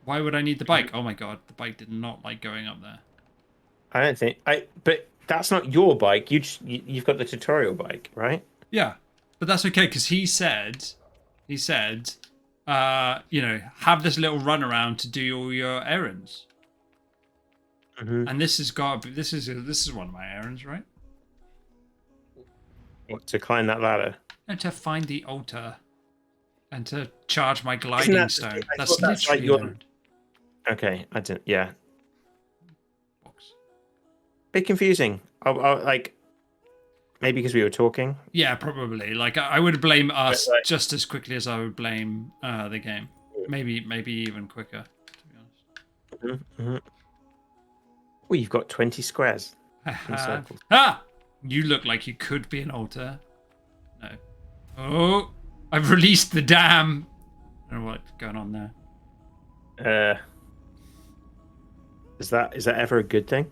why would I need the bike? Oh my god, the bike did not like going up there. I don't think but that's not your bike. You've got the tutorial bike, right? Yeah, but that's okay because he said, have this little run around to do all your errands. Mm-hmm. And this is one of my errands, right? What, to climb that ladder? And to find the altar, and to charge my gliding stone. That's that's literally like an errand. Okay, I didn't. Yeah, Box. bit confusing. I'll like maybe because we were talking. Yeah, probably. Like I would blame us like- just as quickly as I would blame the game. Maybe even quicker, to be honest. Mm-hmm. Well, you've got 20 squares. Circles. You look like you could be an altar. No. Oh, I've released the dam. I don't know what's going on there. Is that ever a good thing?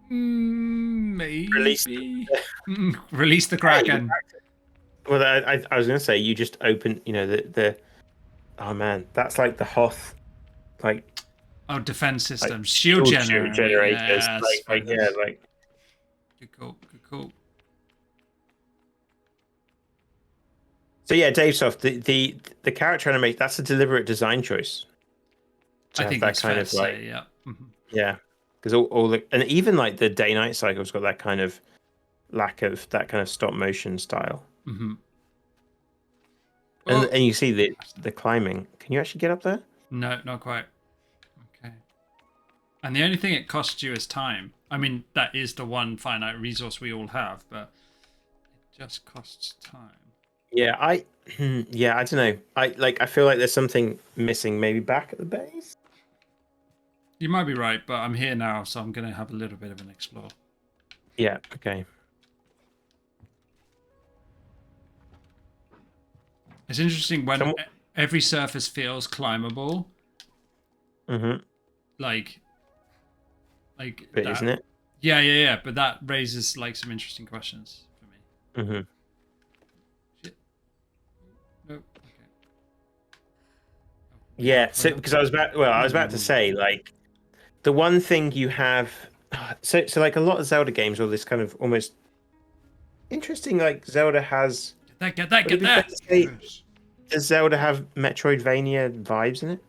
Maybe. Release the Kraken. Well, I was going to say you just open. The. Oh man, that's like the Hoth, like. Oh, defense systems, like, shield generators. Yeah, like. Good call. So yeah, Dave Soft, the character animation, that's a deliberate design choice. I think that's kind of like, yeah. Mm-hmm. Yeah, because all and even like the day-night cycle's got that kind of lack of that kind of stop motion style. Mm-hmm. And you see the climbing. Can you actually get up there? No, not quite. Okay. And the only thing it costs you is time. I mean, that is the one finite resource we all have, but it just costs time. Yeah, yeah, I don't know. I feel like there's something missing, maybe back at the base. You might be right, but I'm here now, so I'm going to have a little bit of an explore. Yeah. Okay. It's interesting when Some, every surface feels climbable, mm-hmm. like But that. isn't it? Yeah. But that raises like some interesting questions for me. Mm-hmm. Shit. No. Okay. Oh, Yeah. wait So up. because I was about to say like the one thing you have. So like a lot of Zelda games, or this kind of almost interesting, like Zelda has. Get that, Would it get be fair that. to say Yes. does Zelda have Metroidvania vibes in it?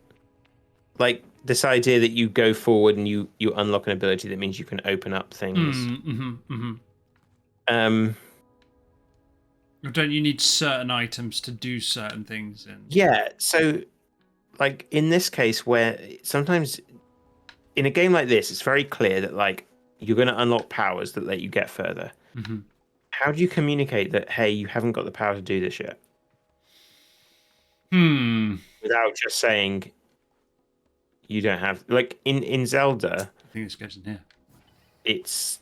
Like this idea that you go forward and you unlock an ability that means you can open up things. Mm-hmm. Um, Don't you need certain items to do certain things in? yeah. So like in this case, where sometimes in a game like this, it's very clear that like you're going to unlock powers that let you get further. Mm-hmm. How do you communicate that? Hey, you haven't got the power to do this yet, Hmm. without just saying you don't have. Like in Zelda, I think this goes in here. it's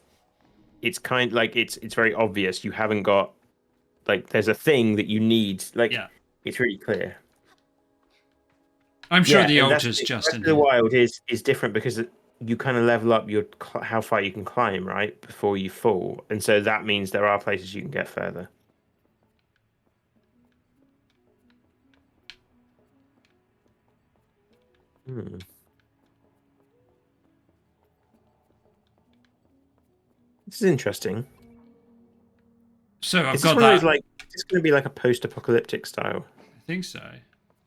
it's kind like it's very obvious you haven't got like there's a thing that you need. Like Yeah. it's really clear. I'm sure Yeah, the and that's altar's the just Breath in of the here. Wild is different because you kind of level up your how far you can climb, right, before you fall, and so that means there are places you can get further. Hmm. This is interesting. So I've Is this got one of those that. like? Is this going to be like a post-apocalyptic style? I think so.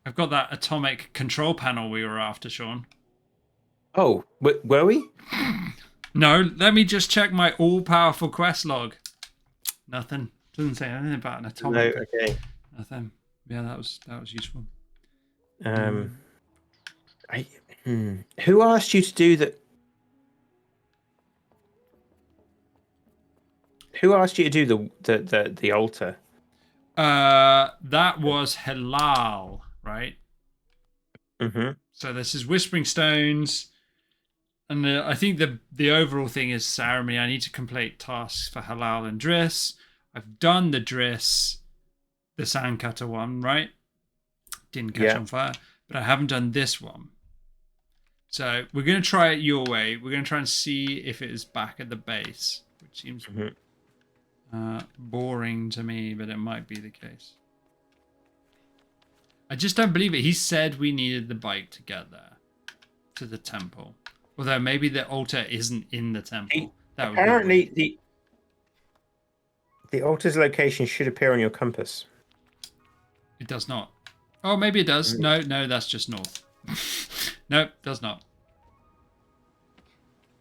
I've got that atomic control panel we were after, Sean. Oh, were we? No, let me just check my all-powerful quest log. Nothing. Doesn't say anything about an No. atomic. Okay. Nothing. Yeah, that was useful. Um. I. Who asked you to do that? Who asked you to do the altar? That was halal, right? Mm-hmm. So this is whispering stones, and I think the overall thing is ceremony. I need to complete tasks for halal and Driss. I've done the Driss, the sandcutter one, right? Didn't catch Yeah. on fire, but I haven't done this one. So we're gonna try it your way. We're gonna try and see if it is back at the base, which seems Mm-hmm. boring to me, but it might be the case. I just don't believe it. He said we needed the bike to get there, to the temple. Although maybe the altar isn't in the temple. That would be Apparently, weird. the altar's location should appear on your compass. It does not. Oh, maybe it does. Mm. No, that's just north. Nope, does not.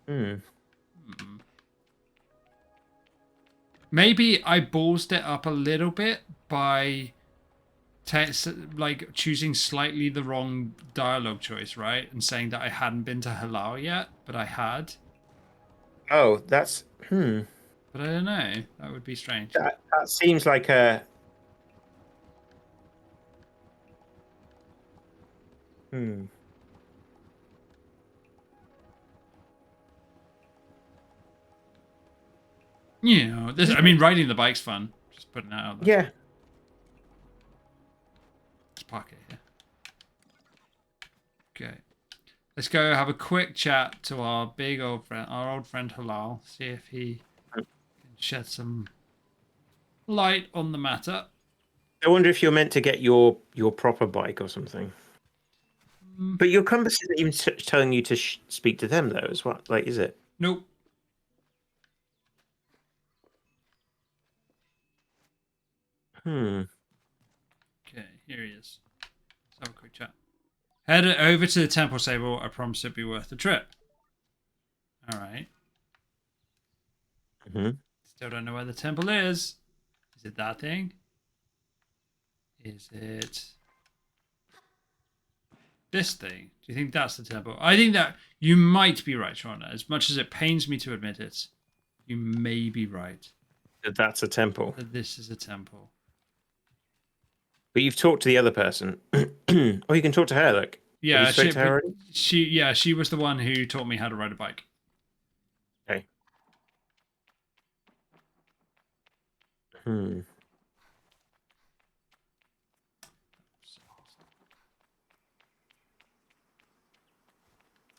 Hmm. Maybe I ballsed it up a little bit by like choosing slightly the wrong dialogue choice, right? And saying that I hadn't been to Halal yet, but I had. Oh, that's But I don't know. That would be strange. that seems like a hmm. You know, this. I mean, riding the bike's fun. Just putting that out there. Yeah. Let's park it here. Okay. Let's go have a quick chat to our our old friend Halal. See if he can shed some light on the matter. I wonder if you're meant to get your proper bike or something. But your compass isn't even telling you to speak to them though, as well. Like, is it? Nope. Hmm. Okay, here he is. Let's have a quick chat. Head over to the temple, Sable. I promise it'll be worth the trip. All right. Mm-hmm. Still don't know where the temple is. Is it that thing? Is it? This thing. Do you think that's the temple? I think that you might be right, Shauna. As much as it pains me to admit it, you may be right That's a temple. that this is a temple. But you've talked to the other person. Oh, you can talk to her. Look. Have you Yeah, spoke to her already? she was the one who taught me how to ride a bike. Okay. Hmm.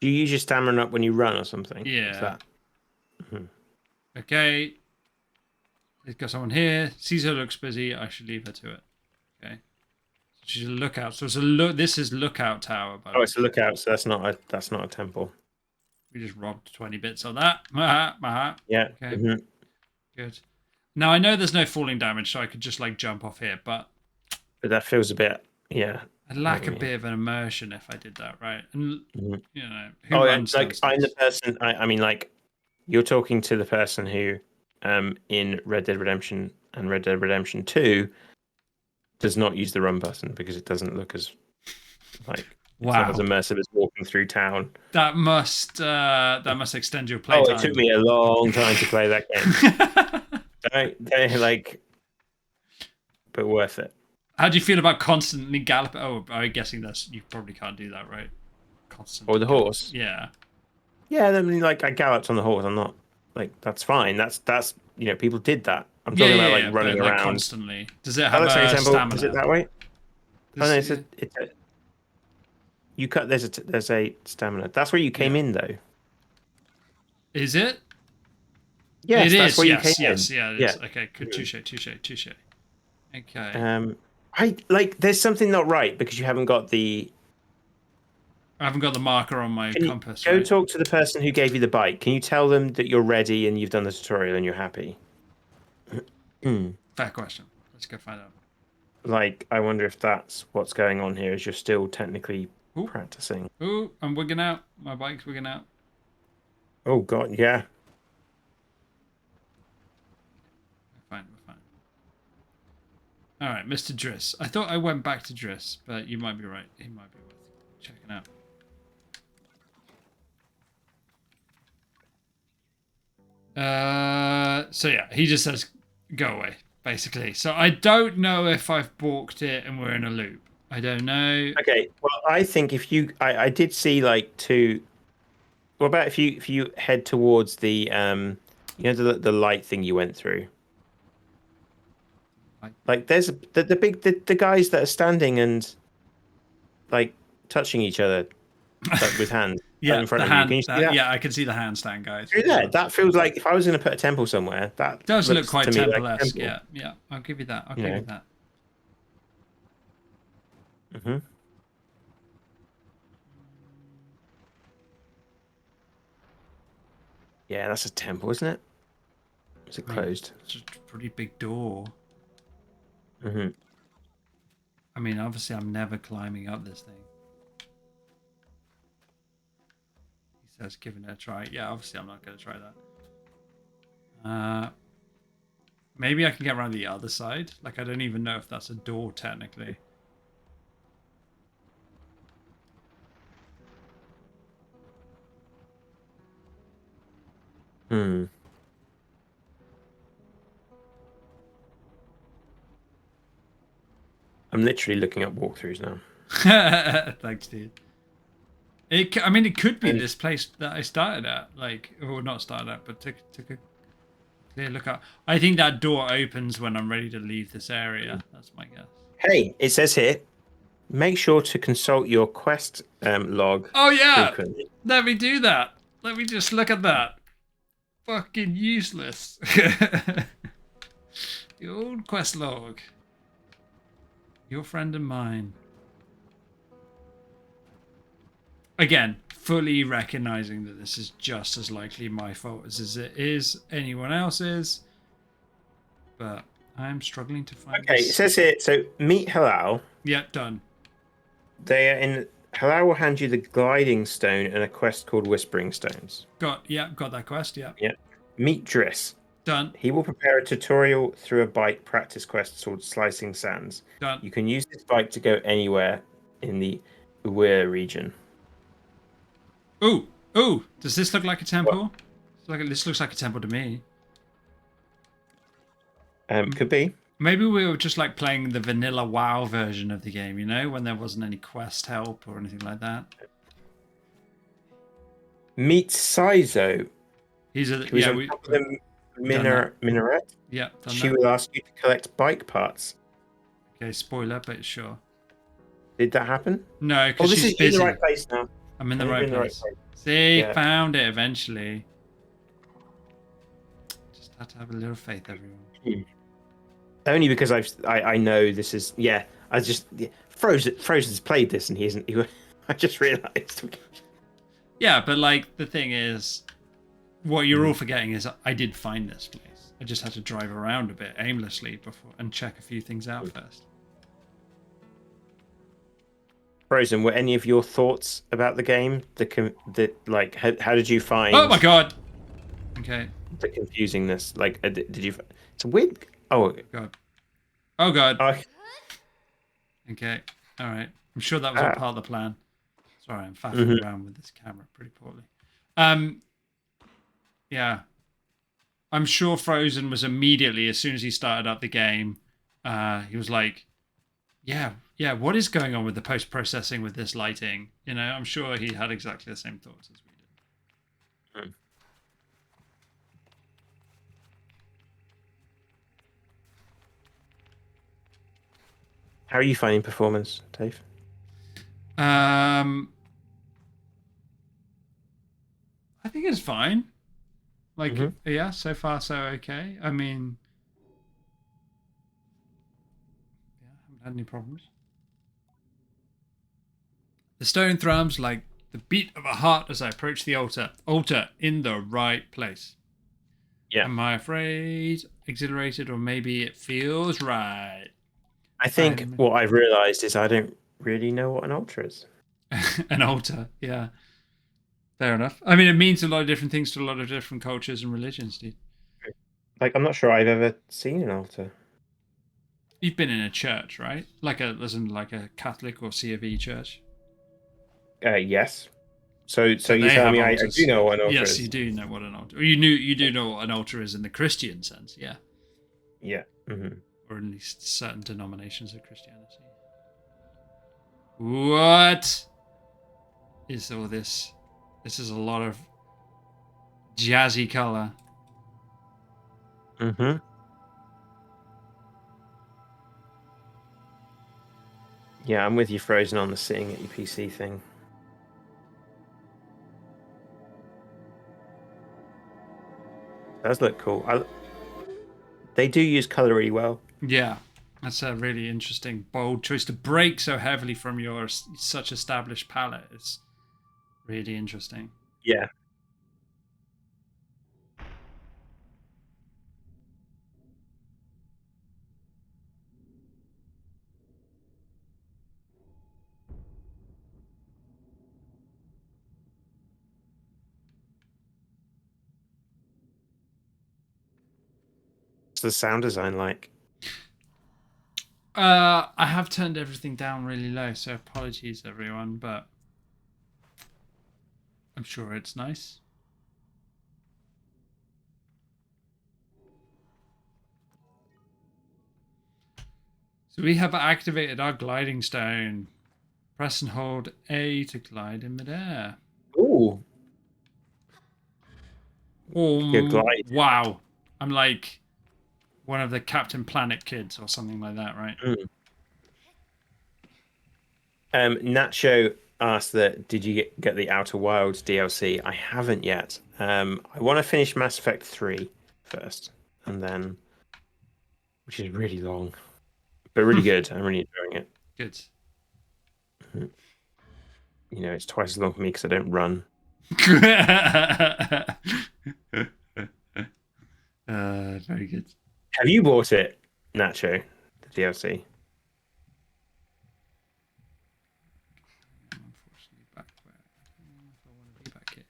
Do you use your stamina up when you run or something? Yeah. Is that? Okay. There's got someone here. Caesar looks busy. I should leave her to it. Okay. She's a lookout. So it's a look. This is lookout tower. By the Oh, way. it's a lookout. So that's not a temple. We just robbed 20 bits of that. Maha, maha. Yeah. Okay. Mm-hmm. Good. Now I know there's no falling damage, so I could just like jump off here, but But that feels a bit. Yeah. I'd lack a bit of an immersion if I did that, right? And Mm-hmm. you know, who Oh, runs and like I'm the downstairs? person. I mean, like you're talking to the person who, in Red Dead Redemption and Red Dead Redemption 2, does not use the run button because it doesn't look as like it's not Wow. as immersive as walking through town. That must extend your playtime. Oh, it took me a long time to play that game. don't like, but worth it. How do you feel about constantly galloping? Oh, I'm guessing that's you probably can't do that, right? Constantly. Or the horse. Yeah. Yeah, I mean, like I galloped on the horse. I'm not like that's fine. That's people did that. I'm talking about like running but, like, around constantly. Does it That have looks like a a temple. stamina? Is it that way? Oh no, Does- it's a. You cut. There's a stamina. That's where you came in though. Is it? Yes, It that's is. where you Yes, came yes, in. yeah, it Yeah. is. Okay, good. Touche. Okay. I like. There's something not right because you haven't got the. I haven't got the marker on my Can you compass, go right? talk to the person who gave you the bike? Can you tell them that you're ready and you've done the tutorial and you're happy? Fair question. Let's go find out. Like, I wonder if that's what's going on here. Is you're still technically Ooh. practicing. Ooh, I'm wigging out. My bike's wigging out. Oh God, yeah. We're fine. All right, Mr. Driss. I thought I went back to Driss, but you might be right. He might be worth checking out. So yeah, he just says go away, basically. So I don't know if I've balked it and we're in a loop. I don't know. Okay. Well, I think if you, I did see like two. What about if you head towards the the light thing you went through? Like there's the big the guys that are standing and like touching each other like with hands Yeah, in front the of you. hand. Can you see that? Yeah, I can see the handstand, guys. Through there, that feels like if I was going to put a temple somewhere, that Does look looks quite to me like a temple-esque. temple. Yeah. I'll give you that. I'll You give know. you that. Mm-hmm. Yeah, that's a temple, isn't it? Is it closed? It's a pretty big door. Mm-hmm. I mean, obviously, I'm never climbing up this thing. He says, giving it a try. Yeah, obviously, I'm not going to try that. Maybe I can get around the other side. Like, I don't even know if that's a door, technically. Hmm. I'm literally looking up walkthroughs now. Thanks, dude. I mean, it could be this place that I started at, like, or not started at, but took a clear look at. I think that door opens when I'm ready to leave this area. That's my guess. Hey, it says here, make sure to consult your quest log Oh yeah, frequently. let me do that. Let me just look at that. Fucking useless. The old quest log. Your friend and mine. Again, fully recognizing that this is just as likely my fault as it is anyone else's. But I'm struggling to find Okay, this. it says here, so meet Halal. Yeah, done. They are in. Halal will hand you the gliding stone and a quest called Whispering Stones. Got that quest, yeah. Yeah. Meet Driss. Done. He will prepare a tutorial through a bike practice quest called Slicing Sands. Done. You can use this bike to go anywhere in the Weir region. Ooh, ooh. Does this look like a What? temple? This looks like a temple to me. Could be. Maybe we were just like playing the vanilla WoW version of the game, you know, when there wasn't any quest help or anything like that. Meet Sizo, He's a who is yeah. on We top of we've the done that. minaret. Yeah, done She that. will ask you to collect bike parts. Okay, spoiler, but sure. Did that happen? No, Oh, because this she's is in the busy. right place now. I'm in I the think we're right in the right place. place. See, Yeah. found it eventually. Just had to have a little faith, everyone. Only because I know this is I just Frozen's played this and he isn't. I just realised. Yeah, but like the thing is, what you're all Mhm. forgetting is I did find this place. I just had to drive around a bit aimlessly before and check a few things out first. Frozen, were any of your thoughts about the game the like how did you Oh find my god! Okay. the confusingness? Like, did you? It's a weird. Oh, God. Oh god. I, Okay. All right. I'm sure that was all ah, part of the plan. Sorry, I'm faffing mhm. around with this camera pretty poorly. Um. Yeah. I'm sure Frozen was immediately, as soon as he started up the game, he was like, yeah, what is going on with the post processing with this lighting? You know, I'm sure he had exactly the same thoughts as we did. Hmm. How are you finding performance, Dave? I think it's fine. Hmm. Like, yeah, so far so okay. I mean, yeah, haven't had any problems. The stone thrums like the beat of a heart as I approach the altar. Altar in the right place. Yeah, Am I afraid, exhilarated, or maybe it feels right? I think I'm what I've realised is I don't really know what an ultra is. an altar. Yeah, fair enough. I mean, it means a lot of different things to a lot of different cultures and religions, dude. Like, I'm not sure I've ever seen an altar. You've been in a church, right? Like like a Catholic or C of E church. Yes. So So you're they telling have me I do altars. know what an altar Yes, you is? do know what an altar. Or you do know what an altar is in the Christian sense, yeah, Yeah. Hmm. or at least certain denominations of Christianity. What is all this? This is a lot of jazzy color. Hmm. Yeah, I'm with you, Frozen, on the sitting at your PC thing. Does look cool. They do use color really well. Yeah, that's a really interesting, bold choice to break so heavily from your such established palette. It's really interesting. Yeah. What's the sound design like? I have turned everything down really low, so apologies everyone, but I'm sure it's nice. So we have activated our gliding stone. Press and hold A to glide in midair. Ooh, you're Oh, gliding. wow. I'm like one of the Captain Planet kids or something like that, right? Mm. Nacho asked that did you get the Outer Wilds DLC? I haven't yet. I want to finish Mass Effect 3 first, and then which is really long, but really good. I'm really enjoying it. Good. Mhm. You know, it's twice as long for me because I don't run. Very good. Have you bought it, Nacho? The DLC? I'm unfortunately back where I don't know if I want to be back here.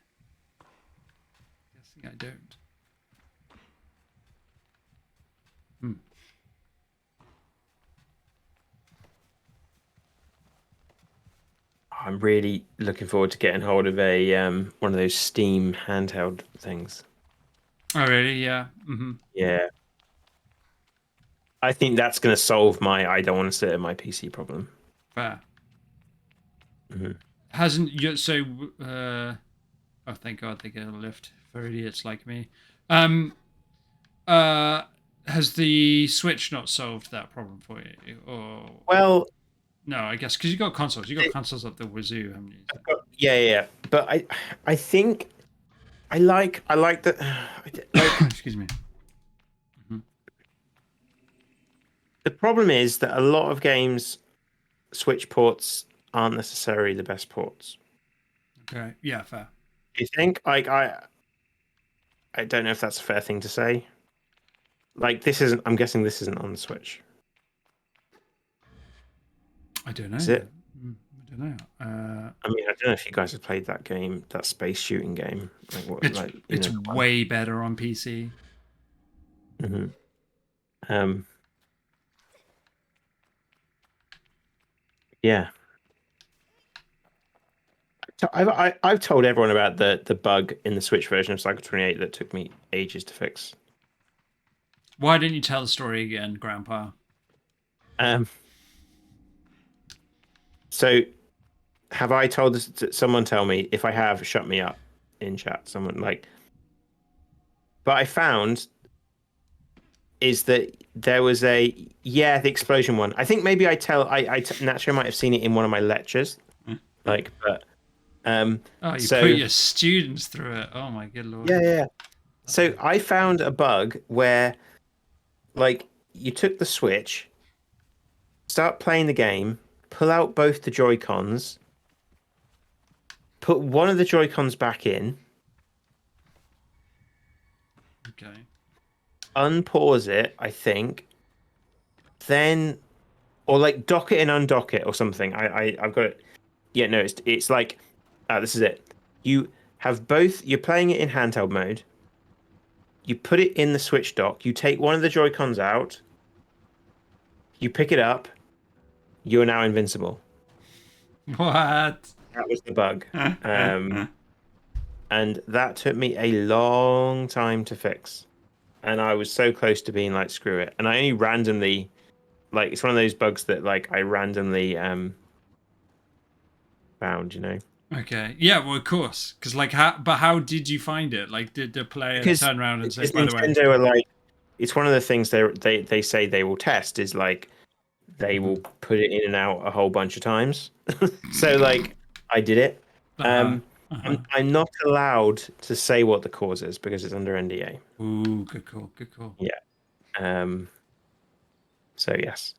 Guessing I don't. Hmm. Oh, I'm really looking forward to getting hold of a one of those Steam handheld things. Oh, really? Yeah. Yeah, I think that's going to solve my I don't want to sit at my PC problem. Fair. Mhm. Hasn't you? So, oh, thank God they get a lift for idiots like me. Um, uh, has the Switch not solved that problem for you? Or Well, no? I guess because you got consoles. You got consoles up the wazoo, haven't you? So. yeah, yeah, yeah. But I think I like that. Like Excuse me. Mhm. the problem is that a lot of games Switch ports aren't necessarily the best ports. Okay. Yeah. Fair. You think? Like I don't know if that's a fair thing to say. Like this isn't. I'm guessing this isn't on the Switch. I don't know. Is it? I don't know. I mean, I don't know if you guys have played that game, that space shooting game. Like what? It's Like you it's know the one. way better on PC. Hmm. Um. Yeah. So I've told everyone about the bug in the Switch version of Cycle 28 that took me ages to fix. Why didn't you tell the story again, Grandpa? Um. So have I told this? Someone tell me if I have. Shut me up in chat. Someone like. But I found is that there was a yeah the explosion one. I think maybe naturally might have seen it in one of my lectures. Like, but Oh, you put so your students through it. Oh my good lord. yeah, yeah. So Uh-oh. I found a bug where like you took the Switch, start playing the game, pull out both the Joy Cons, put one of the Joy Cons back in, Okay. unpause it, I think, then or like dock it and undock it or something. I've got it. Yeah, no, it's like this is it. You have both. You're playing it in handheld mode. You put it in the Switch dock. You take one of the Joy Cons out. You pick it up. You are now invincible. What? That was the bug. And that took me a long time to fix. And I was so close to being like, screw it. And I only randomly, like, it's one of those bugs that like I randomly found, you know, Okay. Yeah, well, of course. Because, like, how did you find it? Like, did the player because turn around and say, because by the way, Nintendo are like, it's one of the things they say they will test is like they will put it in and out a whole bunch of times. So like I did it. uh-huh, Um, uh-huh. I'm not allowed to say what the cause is because it's under NDA. Ooh, good call, good call. Yeah. Um, so yes.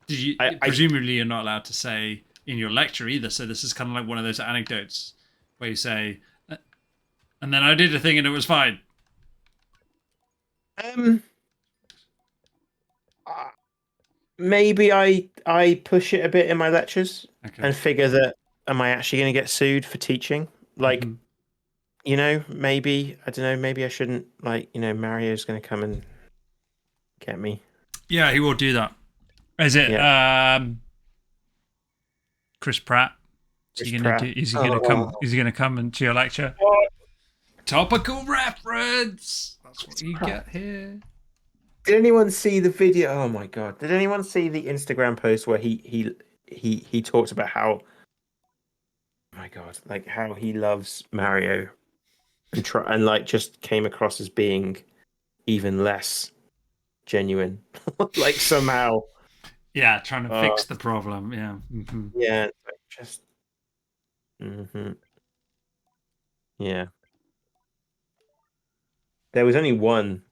Did you, I presumably you're not allowed to say in your lecture either, so this is kind of like one of those anecdotes where you say, and then I did a thing and it was fine. um uh, maybe I push it a bit in my lectures Okay. and figure that am I actually going to get sued for teaching? Like, Hmm. you know, maybe I don't know, maybe I shouldn't like, you know, Mario's going to come and get me. Yeah, he will do that. Is it Yeah. Chris Pratt? Is Chris he gonna do? Pratt. Is he gonna come? Oh, Is he gonna come into your lecture? what? Topical reference. That's what Chris you Pratt. get here. Did anyone see the video? Oh my God. Did anyone see the Instagram post where he talked about how oh my God, like how he loves Mario and try and like just came across as being even less genuine. Like somehow. Yeah, trying to Uh fix the problem. Yeah. yeah, like just yeah. There was only one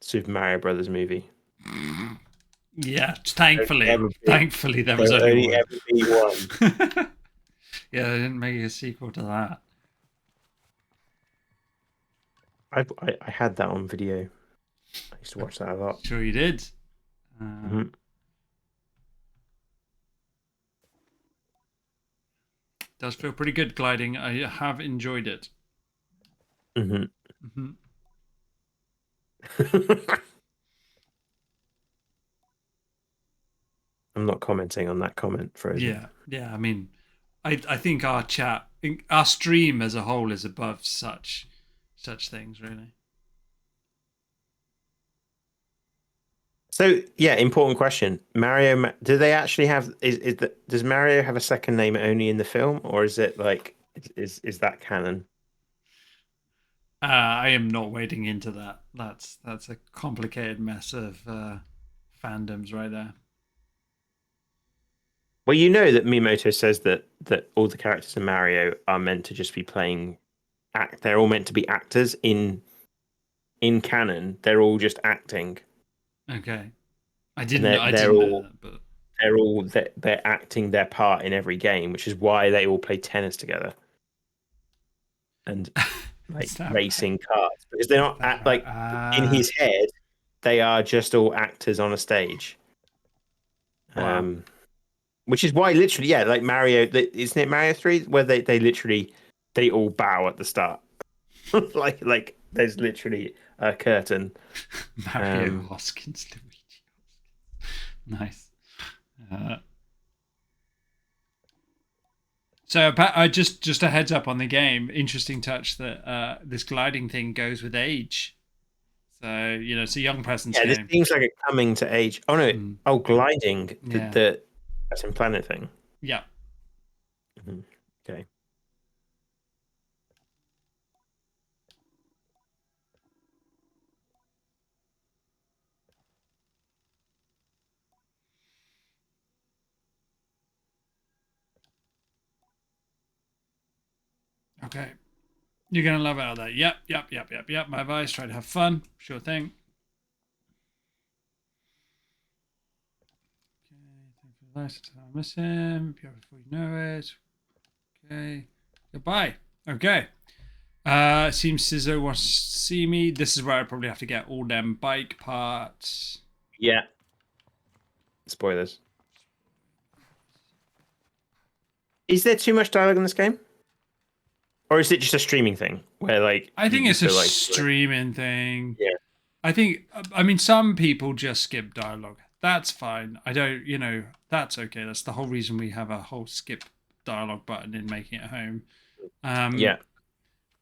Super Mario Brothers movie. Yeah. There'd Thankfully, ever be. thankfully, there There was will only only one. ever be one. Yeah, they didn't make a sequel to that. I had that on video. I used to watch that a lot. Sure, you did. Hmm. Does feel pretty good gliding. I have enjoyed it. Hmm. Hmm. I'm not commenting on that comment, Frozen. Yeah, yeah. I mean, I think our chat, our stream as a whole is above such things, really. So yeah, important question. Do they actually have does Mario have a second name only in the film, or is it like is that canon? I am not wading into that. That's a complicated mess of fandoms right there. Well, you know that Miyamoto says that all the characters in Mario are meant to just be playing act. They're all meant to be actors in canon. They're all just acting, Okay, and I didn't know that, but they're acting their part in every game, which is why they all play tennis together and like is that right? racing cars because they're Is not that right? like in his head they are just all actors on a stage. Wow. Um, which is why literally, yeah, like Mario, isn't it Mario 3 where they literally they all bow at the start. Like there's literally a curtain. Mario Um, Hoskins, Luigi. Nice. Uh, so just a heads up on the game. Interesting touch that this gliding thing goes with age. So it's a young person's yeah, this game. seems like a coming to age. Oh no, Mm, oh gliding, yeah. the Person Planet thing. Yeah. Mhm. Okay. Okay. You're gonna love it out there. Yep. Yep. Yep. Yep. Yep. My advice: try to have fun. Sure thing. Okay. Thanks for the advice. I'll miss him. Be over before you know it. Okay. Goodbye. Okay. Seems Sizzo wants to see me. This is where I probably have to get all them bike parts. Yeah. Spoilers. Is there too much dialogue in this game? Or is it just a streaming thing where like I think you it's a feel like streaming thing. yeah. I think, I mean, some people just skip dialogue. That's fine. I don't, that's okay. That's the whole reason we have a whole skip dialogue button in making it home. Um, Yeah.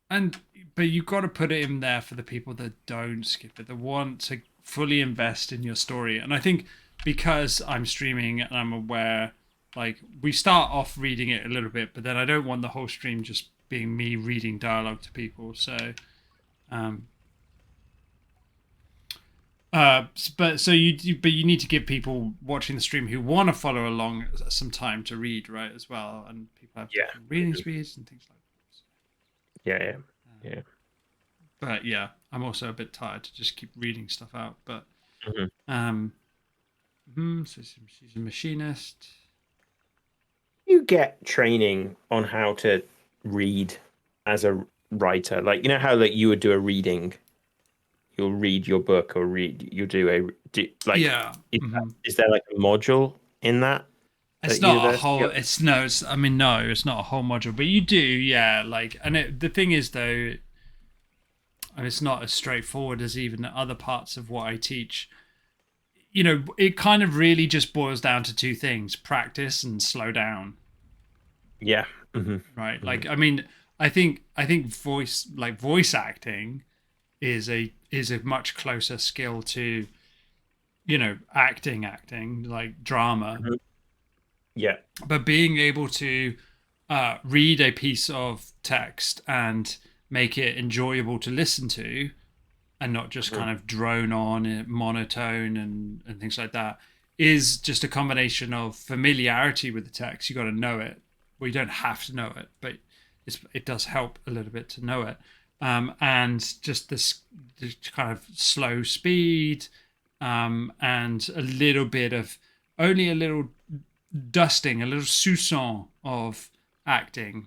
and but you've got to put it in there for the people that don't skip it, that want to fully invest in your story. And I think because I'm streaming and I'm aware, like we start off reading it a little bit, but then I don't want the whole stream just being me reading dialogue to people. So um, but so but you need to give people watching the stream who want to follow along some time to read, right, as well. And people have Yeah. different reading Mhm. speeds and things like Yeah, yeah. that. Yeah. But yeah, I'm also a bit tired to just keep reading stuff out. But Mhm. um, so she's a machinist. You get training on how to read as a writer. Like you know how like you would do a reading, you'll read your book or read you do like Yeah. is there like a module in that It's at not a university? whole. It's no. It's I mean no. It's not a whole module, but you do. Yeah. Like, and the thing is though, and it's not as straightforward as even other parts of what I teach. It kind of really just boils down to two things: practice and slow down, Yeah. Hmm. right? Hmm. Like, I mean, I think voice acting is a much closer skill to acting like drama, Yeah. but being able to read a piece of text and make it enjoyable to listen to and not just Hmm. kind of drone on monotone and things like that is just a combination of familiarity with the text. You got to know it. Well, you don't have to know it, but it does help a little bit to know it. And just this kind of slow speed, and a little bit of only a little dusting, a little soupçon of acting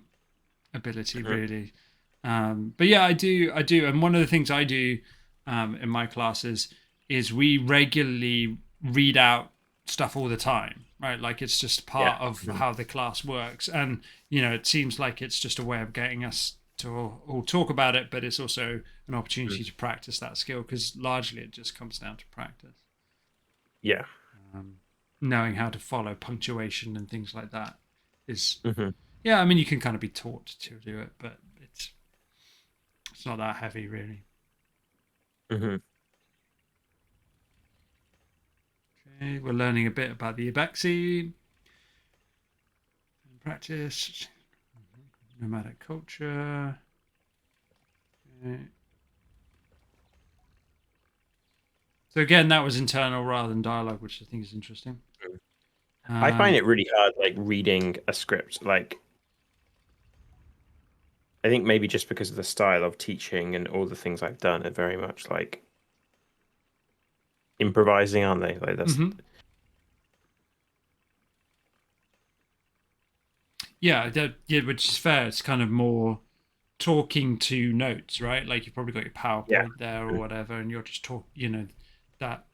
ability, Hmm. really. But yeah, I do, and one of the things I do in my classes is we regularly read out stuff all the time, right? Like it's just Yeah. part of Mhm. how the class works, and it seems like it's just a way of getting us to all talk about it, but it's also an opportunity Mhm. to practice that skill because largely it just comes down to practice. Yeah. Um, knowing how to follow punctuation and things like that is, Hmm. yeah, I mean, you can kind of be taught to do it, but it's not that heavy, really. Hmm. Okay, we're learning a bit about the Ibexi in practice, nomadic culture. Okay. So again, that was internal rather than dialogue, which I think is interesting. I find Um, it really hard, like reading a script. Like, I think maybe just because of the style of teaching and all the things I've done are very much like improvising, aren't they? Like that's mhm. Yeah, yeah, which is fair. It's kind of more talking to notes, right? Like you've probably got your yeah. PowerPoint there or whatever, and you're just that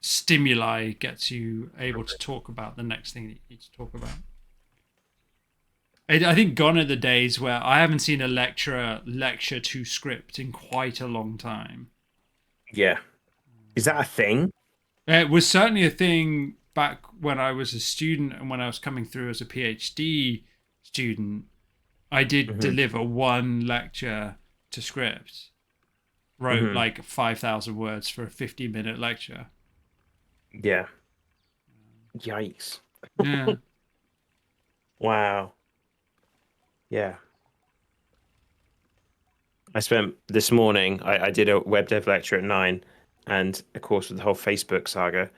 stimuli gets you able to talk about the next thing that you need to talk about. I think gone are the days where I haven't seen a lecturer lecture to script in quite a long time. Yeah. Is that a thing? It was certainly a thing back when I was a student and when I was coming through as a PhD student. I did Hmm. deliver one lecture to script, wrote Hmm. like 5,000 words for a 50-minute lecture. Yeah. Yikes. Yeah. Wow. Yeah. I spent this morning, I did a web dev lecture at 9, and of course with the whole Facebook saga,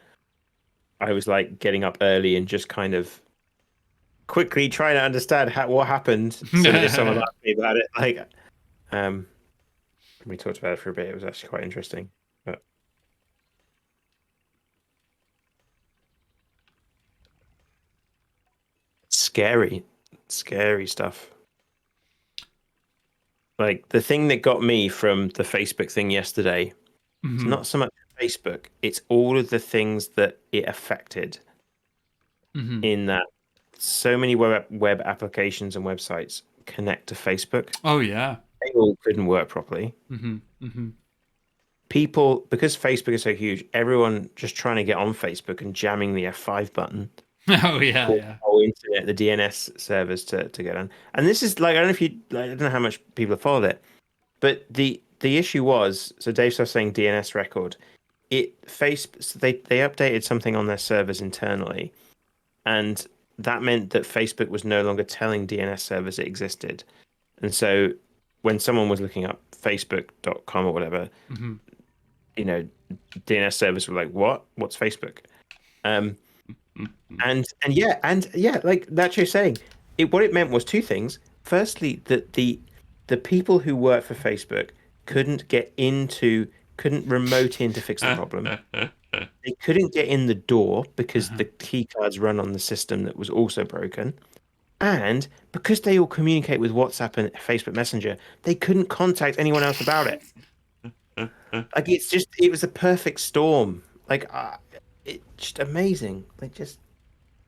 I was like getting up early and just kind of quickly trying to understand what happened so that if someone asked me about it, like um we talked about it for a bit, it was actually quite interesting. But scary, scary stuff. Like the thing that got me from the Facebook thing yesterday, it's Hmm. not so much Facebook, it's all of the things that it affected Hmm. in that so many web applications and websites connect to Facebook. Oh yeah. They all couldn't work properly. Hmm. Hmm. People, because Facebook is so huge, everyone just trying to get on Facebook and jamming the F5 button Oh yeah, cause yeah. the whole internet, the DNS servers to get on. And this is like, I don't know if you, like, I don't know how much people have followed it, but the issue was, so Dave started saying DNS record. So they updated something on their servers internally, and that meant that Facebook was no longer telling DNS servers it existed. And so when someone was looking up facebook.com or whatever, Hmm. you know, DNS servers were like, "What? What's Facebook?" Um, and yeah, like that's you're saying. What it meant was two things. Firstly, that the people who work for Facebook couldn't get into, couldn't remote in to fix the problem. They couldn't get in the door because Uh-huh. the key cards run on the system that was also broken. And because they all communicate with WhatsApp and Facebook Messenger, they couldn't contact anyone else about it. Like it was a perfect storm. Like it's just amazing. Like just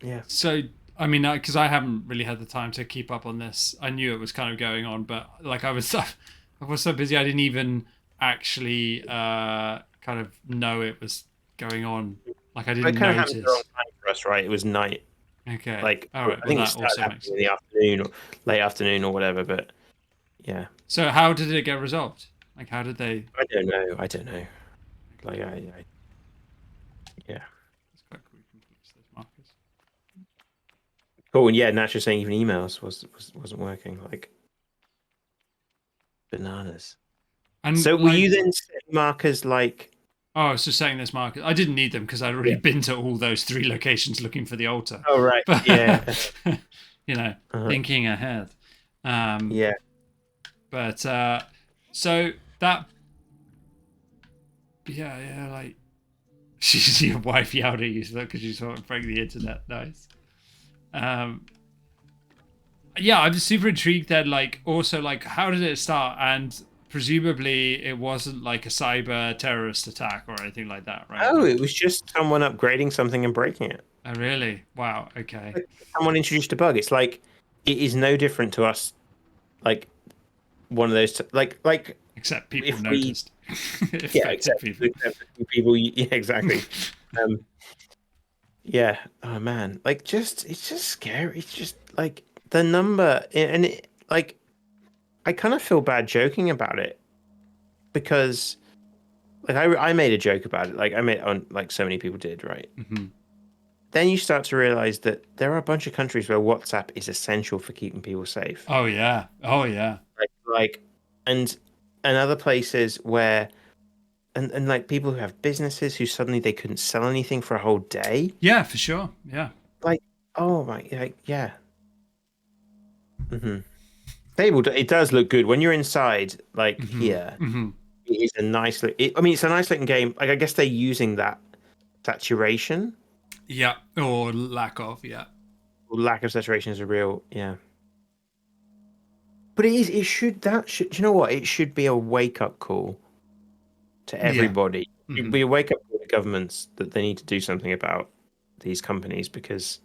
yeah. So, I mean, because I haven't really had the time to keep up on this. I knew it was kind of going on, but like I was so busy, I didn't even actually kind of know it was going on. Like I It didn't kind of happened at the wrong notice. time for us, right? It was night. Okay, Like all right. I Well, think it that started also makes happening in sense. the afternoon or late afternoon or whatever. But yeah, So, how did it get resolved? Like, how did they? I don't know. I don't know. Okay, Like yeah. that's quite cool. You can police those markers. Cool. And yeah, Nash was saying even emails wasn't working. Like bananas. And So were like, you then setting markers like oh, I was just saying this marker. I didn't need them because I'd already yeah? been to all those three locations looking for the altar. Oh right. But Yeah. you know, Uh-huh. thinking ahead. Um, Yeah. but so that, yeah, yeah, like she's your wife yelled at you because you saw it break the internet. Nice. Um, yeah, I'm super intrigued then. Like, also, like, how did it start? And presumably, it wasn't like a cyber terrorist attack or anything like that, right? Oh, Like, it was just someone upgrading something and breaking it. oh, really? Wow. Okay. Like, someone introduced a bug. It's like it is no different to us. Like one of those, like Except people if we, noticed. yeah, Affected except people. except for people. Yeah, exactly. Um, Yeah. Oh man. Like it's just scary. It's just like the number and like I kind of feel bad joking about it because like I made a joke about it. Like I made on like so many people did, right? Hmm. Then you start to realize that there are a bunch of countries where WhatsApp is essential for keeping people safe. Oh yeah. Oh yeah. Like and other places where and like people who have businesses who suddenly they couldn't sell anything for a whole day. Yeah, for sure. Yeah. Like, oh my, like, yeah. Hmm. Sable, it does look good when you're inside, like Hmm. here. Hmm. It is a nice look. I mean, it's a nice looking game. Like, I guess they're using that saturation Yeah. Or lack of. Yeah. or lack of saturation is a real, yeah. But it is. It should. That should. Do you know what? It should be a wake up call to Yeah. everybody. It should Hmm. be a wake up call to governments that they need to do something about these companies because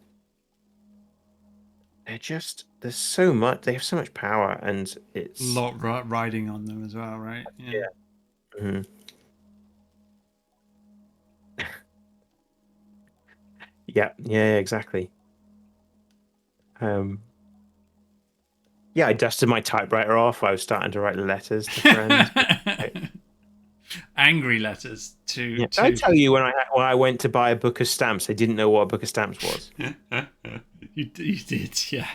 they're just. There's so much. They have so much power, and it's. Lot riding on them as well, right? Yeah. Yeah. Mhm. Yeah. Yeah. Exactly. Um. Yeah. I dusted my typewriter off. I was starting to write letters to friends. Angry letters Yeah. Did I to tell you when I went to buy a book of stamps, they didn't know what a book of stamps was. you did, yeah.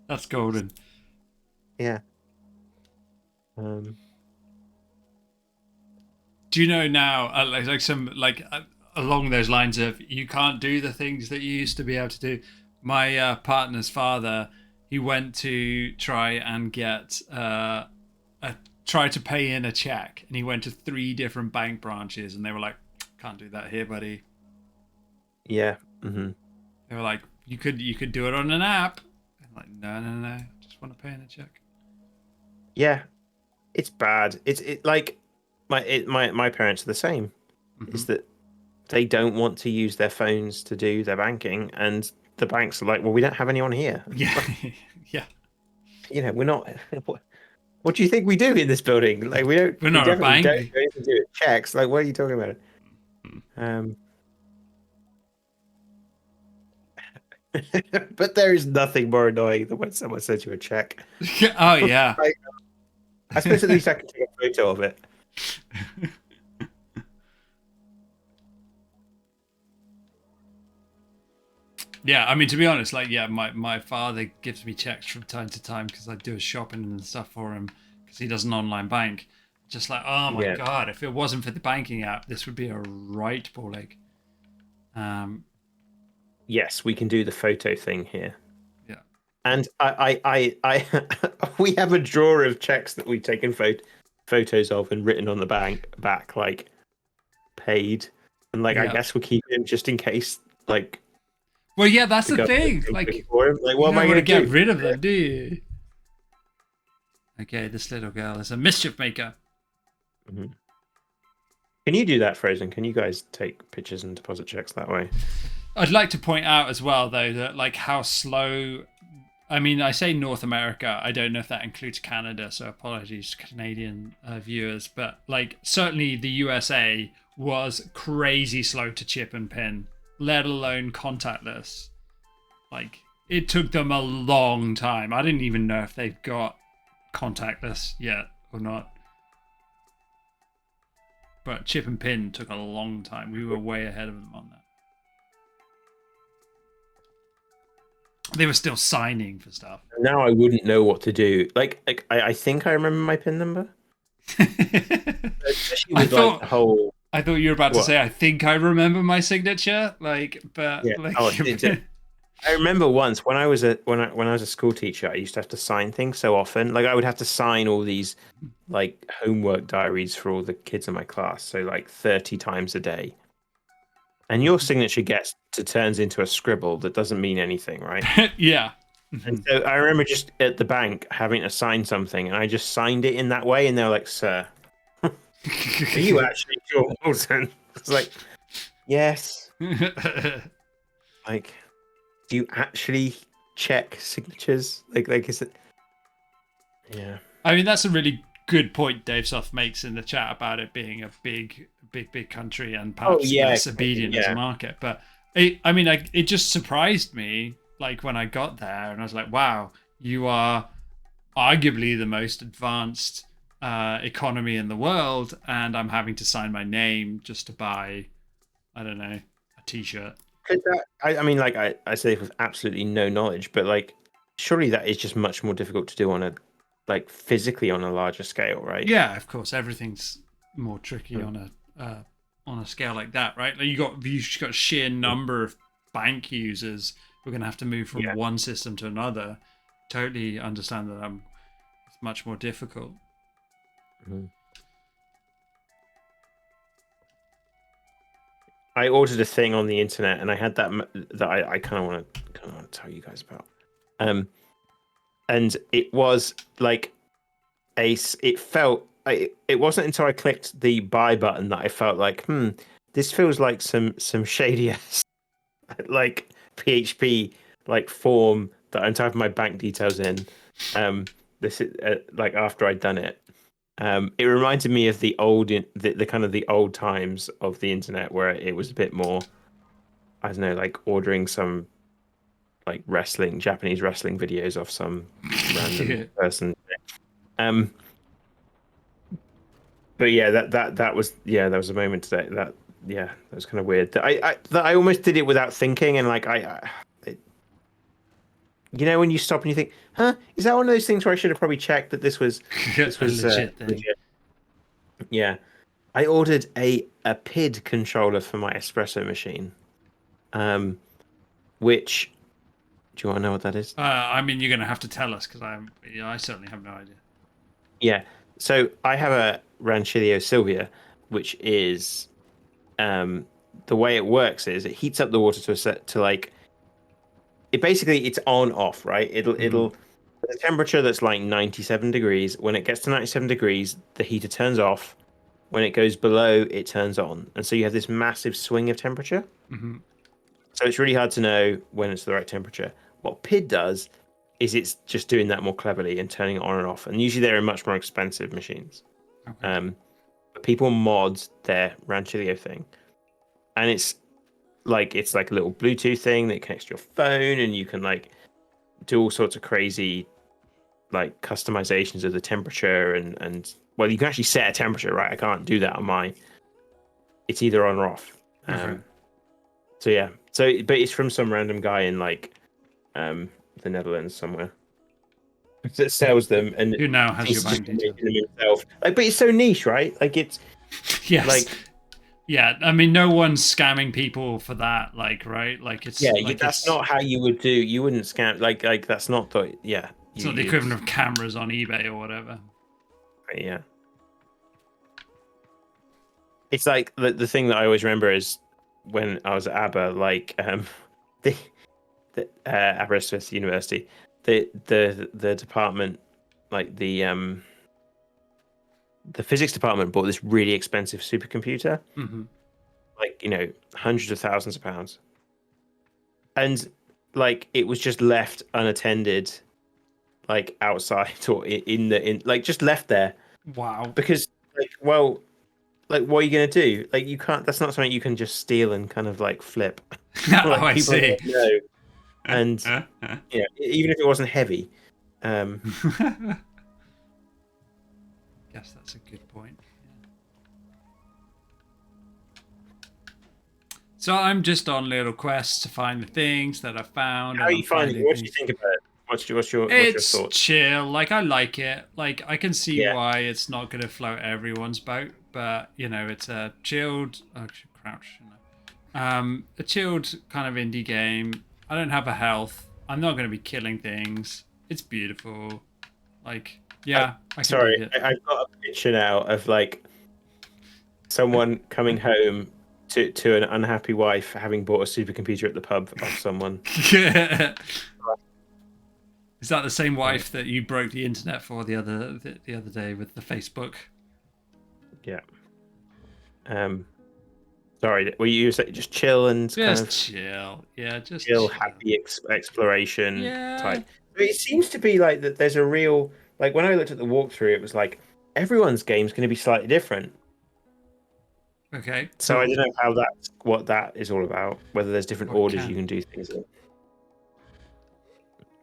That's golden. Yeah. Um. Do you know now, like some like along those lines of you can't do the things that you used to be able to do? My partner's father, he went to try and get a try to pay in a check, and he went to 3 different bank branches, and they were like, "Can't do that here, buddy." Yeah. Hmm. They were like, "You could do it on an app." I'm like, "No, no, no, I just want to pay in a check." Yeah. It's bad. It like my parents are the same. Hmm. Is that they don't want to use their phones to do their banking, and the banks are like, well, we don't have anyone here. Yeah, yeah. We're not. What do you think we do in this building? Like, we don't. We're We not a definitely don't bank. do anything to do with checks. Like, what are you talking about? Um, but there is nothing more annoying than when someone sends you a check. Oh yeah. Like, I suppose at least I can take a photo of it. Yeah, I mean, to be honest, like, yeah, my father gives me checks from time to time because I do his shopping and stuff for him because he does an online bank. Just like, oh my Yeah. god, if it wasn't for the banking app, this would be a right ball ache. Um, Yes, we can do the photo thing here. yeah, And we have a drawer of checks that we've taken photos of and written on the back, like paid, and like I yeah. guess we'll keep him just in case, like Well, yeah, that's the the government thing. comes looking Like, for him. Like, you what am don't I want to going to get do? rid of them, do you? Okay, this little girl is a mischief maker. Mhm. Can you do that, Frozen? Can you guys take pictures and deposit checks that way? I'd like to point out as well, though, that like how slow. I mean, I say North America. I don't know if that includes Canada, so apologies to Canadian viewers. But like, certainly the USA was crazy slow to chip and pin, let alone contactless. Like, it took them a long time. I didn't even know if they've got contactless yet or not. But chip and pin took a long time. We were way ahead of them on that. They were still signing for stuff. Now I wouldn't know what to do. Like I think I remember my PIN number, especially I with like the thought whole I thought you were about to what? say I think I remember my signature, like, but Yeah. like, Oh, I remember once when I was when I was a school teacher, I used to have to sign things so often. Like I would have to sign all these like homework diaries for all the kids in my class, so like 30 times a day. And your signature gets to turns into a scribble that doesn't mean anything, right? yeah. And so I remember just at the bank having to sign something, and I just signed it in that way, and they were like, "Sir, are you actually John Wilson?" It's like, yes. Like, do you actually check signatures? Like is it? Yeah. I mean, that's a really good point Dave Soft makes in the chat about it being a big country and Oh perhaps yeah, less obedient as a yeah. market. But it just surprised me, like when I got there, and I was like, "Wow, you are arguably the most advanced economy in the world," and I'm having to sign my name just to buy, I don't know, a T-shirt. 'Cause I mean, like I say with absolutely no knowledge, but like surely that is just much more difficult to do on a like physically on a larger scale, right? Yeah, of course, everything's more tricky Mm. on a scale like that, right? Like you just got a sheer number of bank users who are going to have to move from Yeah. one system to another. Totally understand that it's much more difficult. Mhm. I ordered a thing on the internet, and I had that I kind of want to tell you guys about. Um, and it was like it felt it wasn't until I clicked the buy button that I felt like, this feels like some shady ass like PHP like form that I'm typing my bank details in. This is like after I'd done it. It reminded me of the kind of the old times of the internet where it was a bit more, I don't know, like ordering some like Japanese wrestling videos off some random Yeah. person. Um, but yeah, that was that was a moment today that that was kind of weird. That I almost did it without thinking, and like you know when you stop and you think, huh, is that one of those things where I should have probably checked that this A was legit thing. legit? Yeah, I ordered a PID controller for my espresso machine. Um, which do you want to know what that is? I mean, you're going to have to tell us because I certainly have no idea. Yeah. So I have a Rancilio Silvia, which is um the way it works is it heats up the water to a set to like it basically it's on off, right? Mm-hmm. It'll the temperature that's like 97 degrees. When it gets to 97 degrees, the heater turns off. When it goes below, it turns on. And so you have this massive swing of temperature. Mm-hmm. So it's really hard to know when it's the right temperature. What PID does is it's just doing that more cleverly and turning it on and off. And usually they're much more expensive machines. Okay. Um, but people mod their Rancilio thing, and it's like a little Bluetooth thing that connects to your phone, and you can like do all sorts of crazy like customizations of the temperature and well, you can actually set a temperature, right? I can't do that on mine. It's either on or off. Okay. So yeah, but it's from some random guy in like um the Netherlands somewhere that sells them and Who now has seems your to just bank be details? making them himself. Like, but it's so niche, right? Like it's Yes. like Yeah. I mean, no one's scamming people for that. Like, right? yeah, that's not how you would do. You wouldn't scam like that's not the yeah. It's not the You'd equivalent of cameras on eBay or whatever. yeah. It's like the thing that I always remember is when I was at ABBA, like the Aberystwyth University, the department, like the physics department bought this really expensive supercomputer, Mm-hmm. like hundreds of thousands of pounds, and like it was just left unattended, like outside or in like just left there Wow. because like well like what are you gonna do? Like you can't. That's not something you can just steal and kind of like flip. Oh, Like I people are see. gonna know, and even if it wasn't heavy, um, Guess that's a good point. So I'm just on little quests to find the things that I found, how are and I'm you finding it? finding What do you things. think about it? What's your It's thoughts? chill. Like I like it. Like I can see Yeah, why it's not going to float everyone's boat, but it's a chilled. Oh, I should crouch. A chilled kind of indie game. I don't have a health. I'm not going to be killing things. It's beautiful. Like I, yeah, I can sorry, dig it. I've got a picture now of like someone coming home to an unhappy wife having bought a supercomputer at the pub off someone. Is that the same wife that you broke the internet for the other day with the Facebook? Yeah. Um. Sorry, were you saying just chill and kind Just of chill. Yeah, just chill, chill. happy exploration Yeah. type? But it seems to be like that. There's a real like when I looked at the walkthrough, it was like everyone's game's going to be slightly different. Okay, So I cool. don't know what that is all about. Whether there's different What orders you can? can do things in,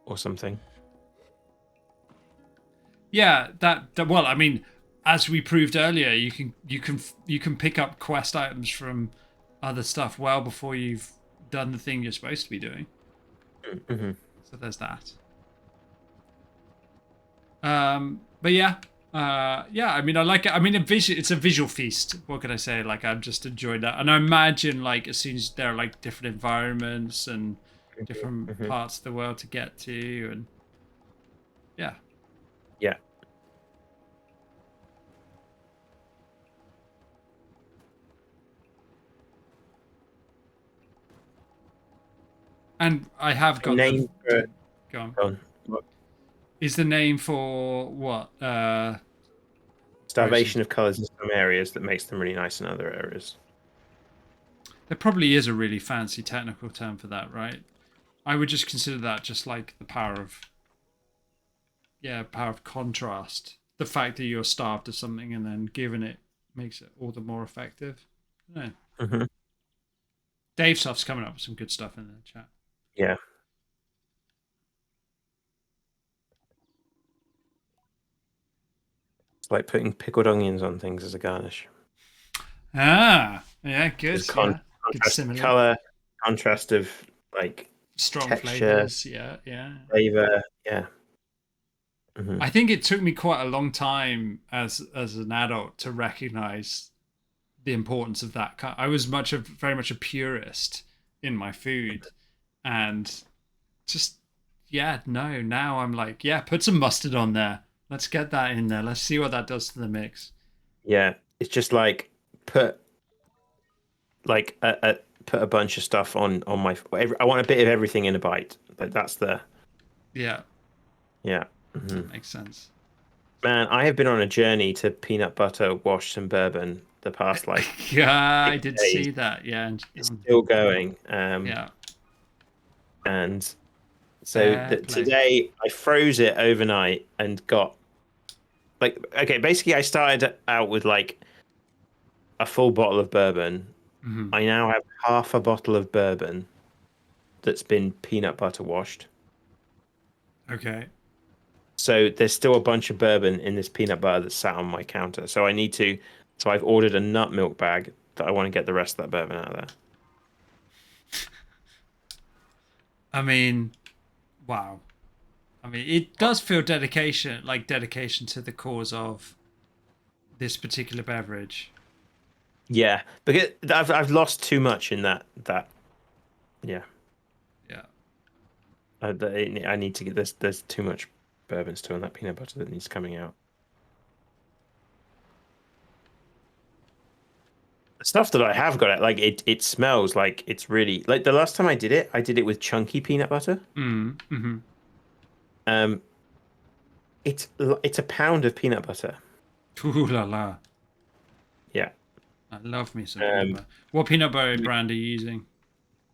or something. Yeah, well, I mean, as we proved earlier, you can pick up quest items from other stuff well before you've done the thing you're supposed to be doing. Hmm. So there's that. But yeah, yeah. I mean, I like it. I mean, it's a visual feast. What can I say? Like, I'm just enjoying that, and I imagine like as soon as there are like different environments and different Hmm. parts of the world to get to, and yeah. Yeah. And I have got the. Name for Go on. go on. What? Is the name for what? Frozen. Starvation of colours in some areas that makes them really nice in other areas. There probably is a really fancy technical term for that, right? I would just consider that just like the power of, yeah, power of contrast. The fact that you're starved of something and then given it makes it all the more effective. I Hmm. Dave Soft's coming up with some good stuff in the chat. Yeah. It's like putting pickled onions on things as a garnish. Ah, yeah, good. There's Yeah, good contrast of simile. color, contrast of like Strong texture, flavors. Yeah, yeah. flavor. Yeah. Hmm. I think it took me quite a long time as an adult to recognize the importance of that. I was very much a purist in my food, and just yeah, no. Now I'm like, yeah, put some mustard on there. Let's get that in there. Let's see what that does to the mix. Yeah. It's just like put a put a bunch of stuff on my. I want a bit of everything in a bite. Like that's the Yeah, yeah. Hmm. that makes sense. Man, I have been on a journey to peanut butter wash and bourbon the past like Yeah, I six did days. see that. Yeah, It's still going. yeah, And so fair play. today I froze it overnight and got like okay, basically I started out with like a full bottle of bourbon. Hmm. I now have half a bottle of bourbon that's been peanut butter washed. Okay. So there's still a bunch of bourbon in this peanut butter that's sat on my counter. So I've ordered a nut milk bag that I want to get the rest of that bourbon out of there. I mean, wow. I mean, it does feel dedication to the cause of this particular beverage. Yeah, because I've lost too much in that yeah. Yeah. I need to get there's too much bourbon still in that peanut butter that needs coming out. The stuff that I have got it like it smells like it's really like the last time I did it with chunky peanut butter. Mm-hmm. Um, it's a pound of peanut butter. Ooh la la. Yeah. I love me some peanut Um, butter. What peanut butter brand are you using?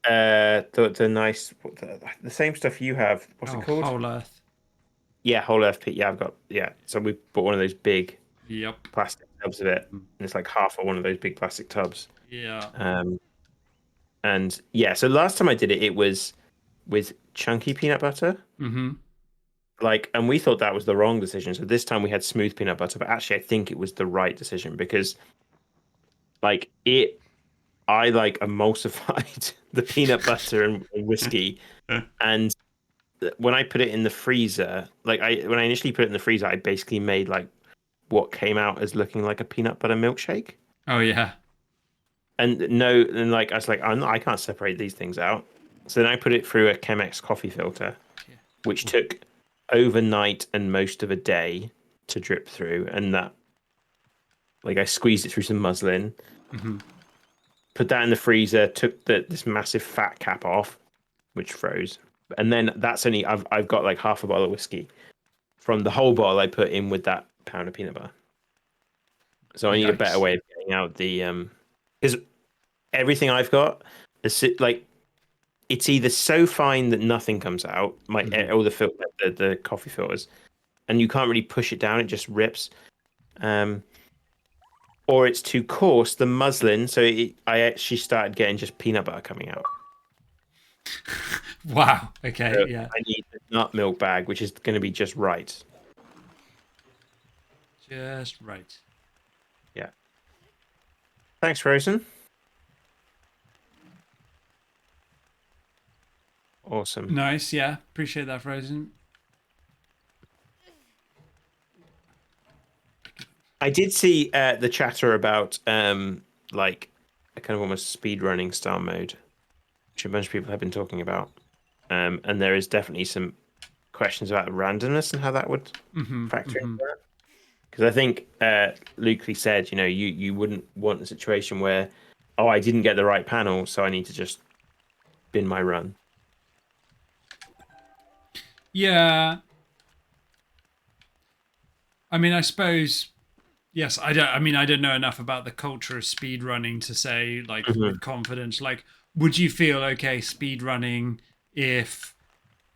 the nice the same stuff you have. What's it Oh, called? Whole Earth. Yeah, whole earth peat. Yeah, I've got yeah. So we bought one of those big Yep. plastic tubs of it, Mm. and it's like half of one of those big plastic tubs. Yeah. Um, and yeah, so last time I did it, it was with chunky peanut butter. Mm-hmm. Like, and we thought that was the wrong decision. So this time we had smooth peanut butter, but actually I think it was the right decision because like I like emulsified the peanut butter and whiskey, and when I put it in the freezer, when I initially put it in the freezer, I basically made like what came out as looking like a peanut butter milkshake. Oh yeah. And no, and like I was like, I can't separate these things out. So then I put it through a Chemex coffee filter, Yeah. which took overnight and most of a day to drip through. And that, like, I squeezed it through some muslin, Mm-hmm. put that in the freezer, took this massive fat cap off, which froze. And then that's only I've got like half a bottle of whiskey from the whole bottle I put in with that pound of peanut butter. So I need a better Yikes. way of getting out the because everything I've got is like it's either so fine that nothing comes out, Mm-hmm. all the coffee filters, and you can't really push it down; it just rips. Um, or it's too coarse, the muslin. So I actually started getting just peanut butter coming out. Wow. Okay. So Yeah. I need the nut milk bag, which is going to be just right. Just right. Yeah. Thanks, Frozen. Awesome. Nice. Yeah. Appreciate that, Frozen. I did see the chatter about like a kind of almost speed running style mode, which a bunch of people have been talking about. And there is definitely some questions about randomness and how that would Mm-hmm. factor into Mm-hmm. that. Because I think Lucley said, you wouldn't want a situation where, oh, I didn't get the right panel, so I need to just bin my run. Yeah. I mean, I suppose. Yes, I don't. I mean, I don't know enough about the culture of speed running to say like Mhm. with confidence. Like, would you feel okay speed running if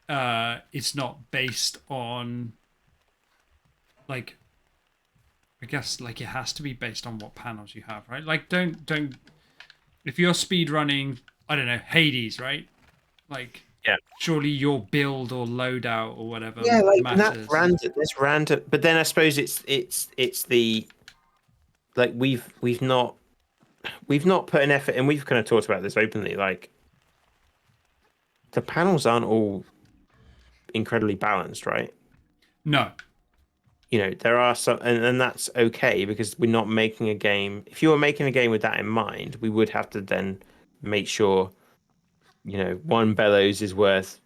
it's not based on like I guess like it has to be based on what panels you have, right? Like, don't if you're speed running, I don't know, Hades, right? Like, Yeah. surely your build or loadout or whatever Yeah, like and that's matters. random. That's random. But then I suppose it's the like we've not put an effort, and we've kind of talked about this openly. Like the panels aren't all incredibly balanced, right? No. There are some, and that's okay because we're not making a game. If you were making a game with that in mind, we would have to then make sure, one bellows is worth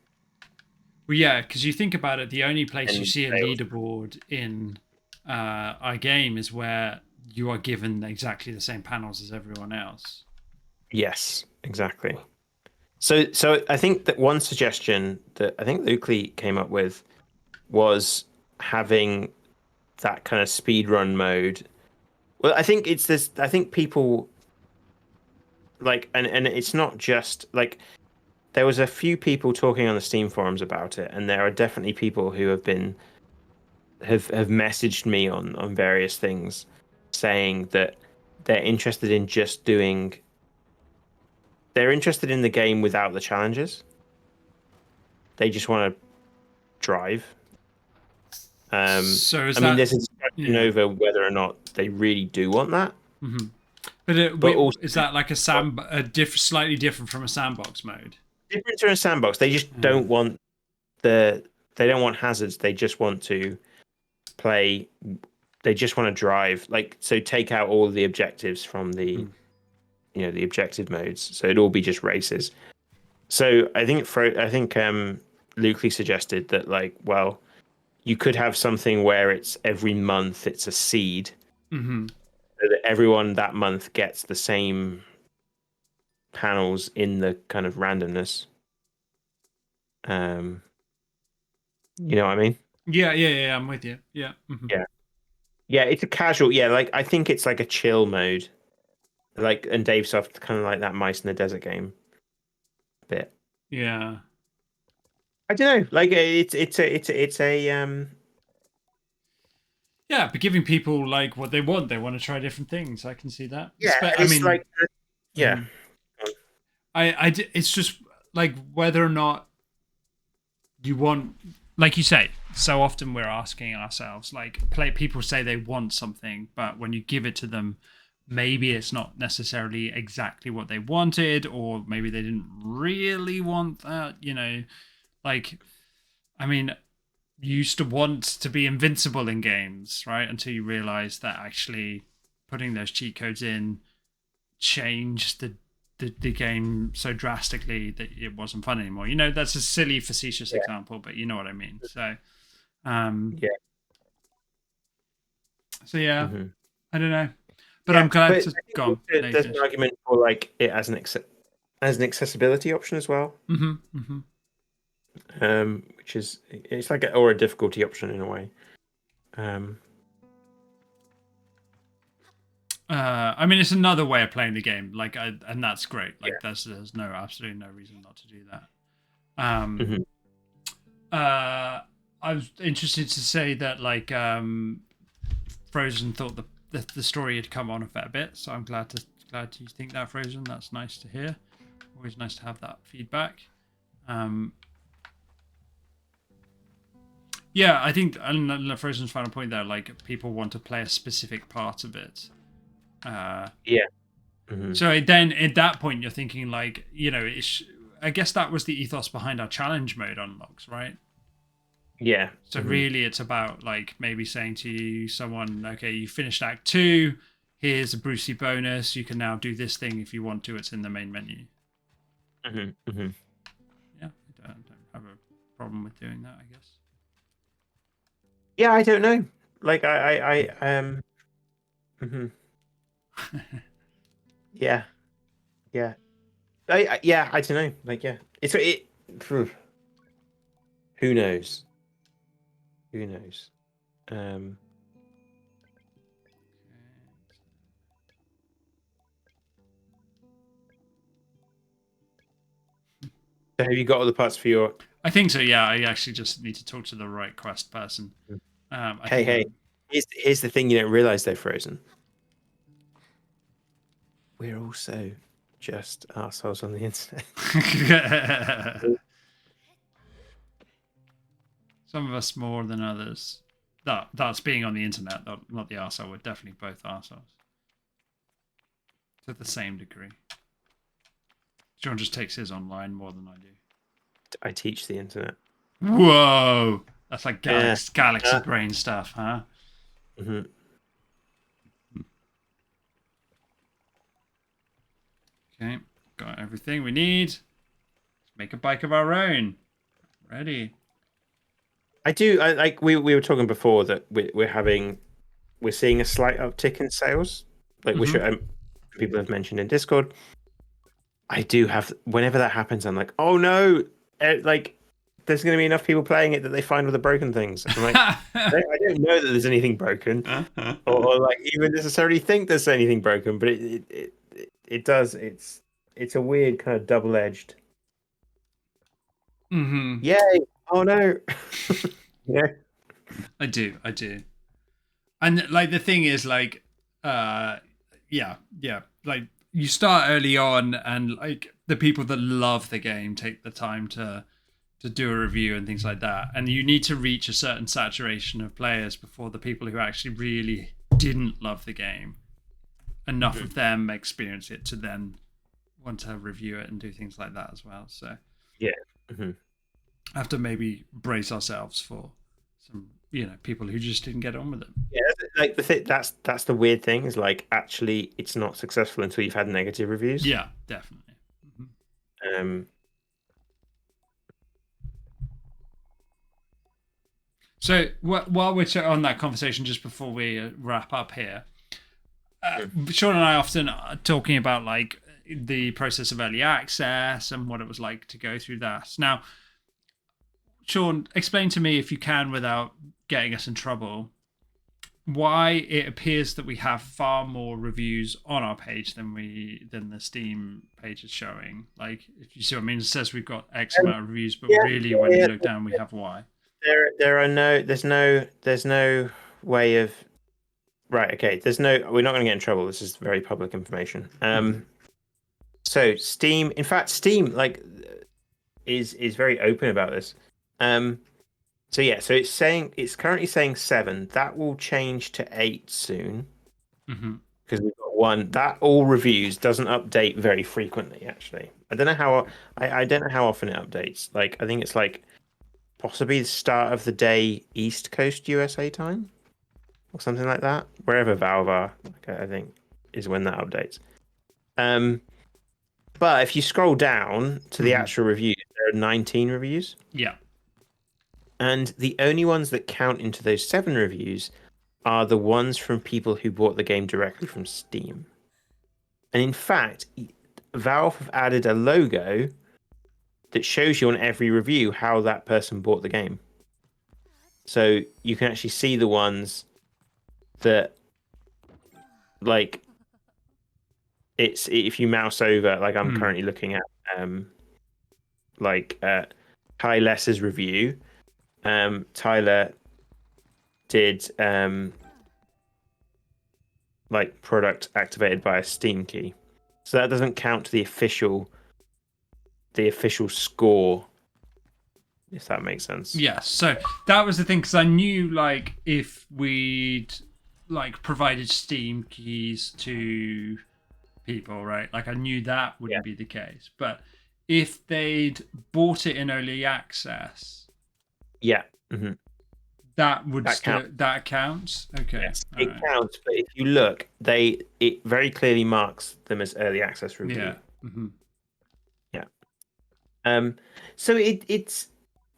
Well, yeah, because you think about it, the only place you 10 see a sales. leaderboard in our game is where you are given exactly the same panels as everyone else. Yes, exactly. So I think that one suggestion that I think Lucley came up with was having that kind of speed run mode. Well, I think it's this. I think people like, and it's not just like there was a few people talking on the Steam forums about it, and there are definitely people who have messaged me on various things saying that they're interested in just doing they're interested in the game without the challenges. They just want to drive. So is I mean, that, there's a discussion yeah. over whether or not they really do want that, Hmm. But but also is that like slightly different from a sandbox mode? different to a sandbox. They just Yeah. the they don't want hazards. They just want to play. They just want to drive. Like so, take out all the objectives from Mm. the objective modes. So it'd all be just races. So I think Lucley suggested that like, well, you could have something where it's every month it's a seed, Hmm. so that everyone that month gets the same panels in the kind of randomness. Um, you know what I mean? Yeah, yeah, yeah. I'm with you. Yeah. Hmm. Yeah. Yeah, it's a casual. Yeah, like I think it's like a chill mode. Like and Dave Soft kind of like that Mice in the Desert game bit. Yeah. I don't know. Like it's a Yeah, but giving people like what they want to try different things. I can see that. yeah, and I it's mean, like yeah. mhm. It's just like whether or not you want, like you say, so often we're asking ourselves, like, people say they want something, but when you give it to them, maybe it's not necessarily exactly what they wanted, or maybe they didn't really want that, like, I mean, you used to want to be invincible in games, right? Until you realize that actually putting those cheat codes in changed the game so drastically that it wasn't fun anymore. That's a silly facetious Yeah. example, but you know what I mean. Um, Yeah. so yeah, Hmm. I don't know, but I'm Yeah, glad but to I think go on. No, you there's an finish. argument for like it as an accessibility option as well, Mm-hmm, mm-hmm. which is it's like or a difficulty option in a way. Um, I mean, it's another way of playing the game, and that's great. Like, yeah. there's no absolutely no reason not to do that. Um, Hmm. I was interested to say that, like, Frozen thought the story had come on a fair bit. So I'm glad you think that, Frozen. That's nice to hear. Always nice to have that feedback. Yeah, I think, and Frozen's final point there, like people want to play a specific part of it. Yeah. Mm-hmm. So then at that point, you're thinking like, I guess that was the ethos behind our challenge mode unlocks, right? Yeah. So really, it's about like maybe saying to someone, okay, you finished Act 2. Here's a Brucey bonus. You can now do this thing if you want to. It's in the main menu. Yeah, I don't have a problem with doing that, I guess. Yeah, I don't know. Like yeah, yeah. I don't know. Like, yeah, phew. Who knows? Who knows? So have you got all the parts for your? I think so. Yeah, I actually just need to talk to the right quest person. Hey, here's the thing you don't realize though, Frozen. We're also just assholes on the internet. Some of us more than others. That's being on the internet, not the arsehole. We're definitely both arseholes. To the same degree. John just takes his online more than I do. I teach the internet. Whoa! That's like galaxy brain stuff, huh? Mm-hmm. Okay, got everything we need. Let's make a bike of our own. Ready. I do. I like we were talking before that we're seeing a slight uptick in sales, like which people have mentioned in Discord. I do have. Whenever that happens, I'm like, oh no! Like, there's going to be enough people playing it that they find all the broken things. I'm like, I don't know that there's anything broken, or like even necessarily think there's anything broken, but it does. It's a weird kind of double-edged. Yay! Oh no! Yeah. I do. And like the thing is like yeah, like you start early on and like the people that love the game take the time to do a review and things like that, and you need to reach a certain saturation of players before the people who actually really didn't love the game, enough of them experience it to then want to review it and do things like that as well. So Yeah. Have to maybe brace ourselves for some people who just didn't get on with it. Yeah, like that's the weird thing is like actually it's not successful until you've had negative reviews. Yeah, definitely. So while we're on that conversation, just before we wrap up here, Sean and I often are talking about like the process of early access and what it was like to go through that. Now, Sean, explain to me, if you can, without getting us in trouble, why it appears that we have far more reviews on our page than the Steam page is showing. Like, if you see what I mean, it says we've got X amount of reviews, but really, when you look down, we have Y. There's no way of. Right. Okay. We're not going to get in trouble. This is very public information. So Steam, in fact, Steam like is very open about this. So yeah, so it's currently saying 7. That will change to 8 soon. Because we've got 1 that all reviews doesn't update very frequently. Actually, I don't know how often it updates. Like I think it's like possibly the start of the day East Coast USA time or something like that. Wherever Valve are, I think is when that updates. But if you scroll down to the actual reviews, there are 19 reviews. Yeah. And the only ones that count into those 7 reviews are the ones from people who bought the game directly from Steam. And in fact, Valve have added a logo that shows you on every review how that person bought the game. So you can actually see the ones that, like, if you mouse over, like I'm currently looking at, Ty Less's review. Tyler did like product activated by a Steam key. So that doesn't count the official score, if that makes sense. Yes. So that was the thing, because I knew like if we'd like provided Steam keys to people, right? Like I knew that Yeah. wouldn't be the case. But if they'd bought it in early access, Yeah. Hmm. that would That still counts. that counts. Okay. Yes, All it right. counts. But if you look, it very clearly marks them as early access review. Yeah. Hmm. Yeah. Um. So it's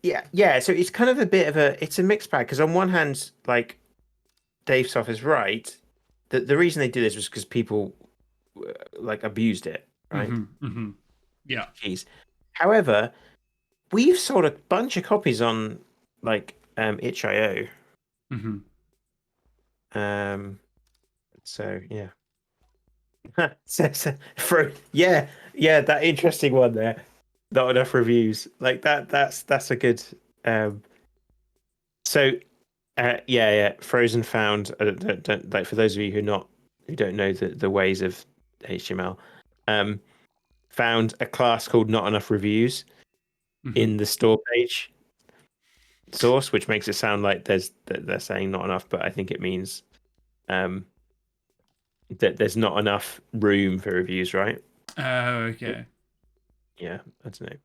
yeah. So it's kind of a bit of it's a mixed bag because on one hand, like Dave Soff is right. The reason they did this was because people like abused it, right? Hmm. Hmm. Yeah. Jeez. However, we've sold a bunch of copies on like itch.io. Hmm. Um. So yeah. Yeah, yeah, that interesting one there. Not enough reviews. Like that. That's a good. Um. So yeah, yeah. Frozen found. Like for those of you who don't know the ways of HTML, um, found a class called not enough reviews Hmm. in the store page source, which makes it sound like they're saying not enough, but I think it means um that there's not enough room for reviews, right? Oh, okay. Yeah, I don't know.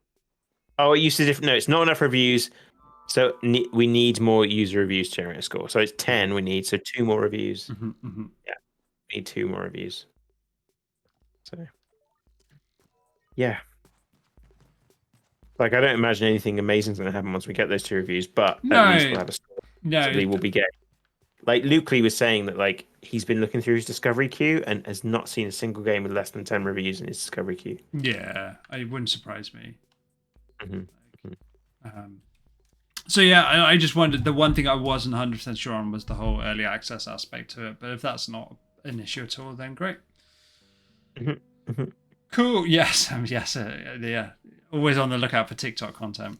Oh, it used to different. No, it's not enough reviews. So we need more user reviews to generate a score. So it's 10 we need. So two more reviews. Hmm. Hmm. Yeah, we need two more reviews. So yeah, like I don't imagine anything amazing is going to happen once we get those two reviews, but at least No, we'll have a score. no. Possibly we'll be getting. Like Luke Lee was saying that like he's been looking through his discovery queue and has not seen a single game with less than 10 reviews in his discovery queue. Yeah, it wouldn't surprise me. Hmm. Um, so yeah, I just wondered. The one thing I wasn't 100% sure on was the whole early access aspect to it. But if that's not an issue at all, then great. Hmm. Hmm. Cool. Yes. Yes. Yeah. Always on the lookout for TikTok content.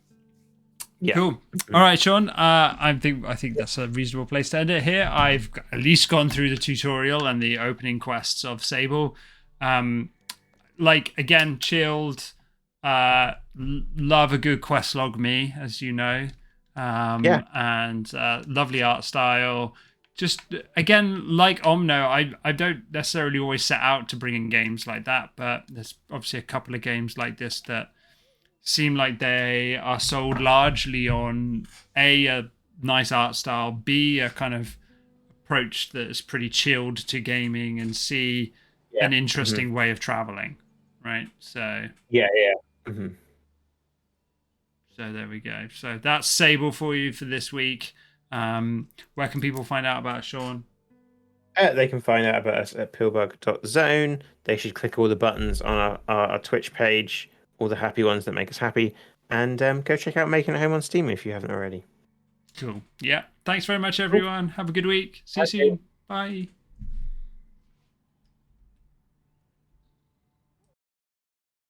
Yeah. Cool. All right, Sean. I think that's a reasonable place to end it here. I've at least gone through the tutorial and the opening quests of Sable. Um, like again, chilled. Love a good quest log, me, as you know. Yeah. And lovely art style. Just again, like Omno, I don't necessarily always set out to bring in games like that, but there's obviously a couple of games like this that seem like they are sold largely on a nice art style, b a kind of approach that is pretty chilled to gaming, and c Yeah. an Hmm. interesting way of traveling, right? Yeah. Yeah. Hmm. So there we go. So that's Sable for you for this week. Where can people find out about Sean? They can find out about us at pillbug.zone. They should click all the buttons on our Twitch page, all the happy ones that make us happy, and go check out Making It Home on Steam if you haven't already. Cool. Yeah. Thanks very much, Cool. everyone. Have a good week. See you Okay. soon. Bye.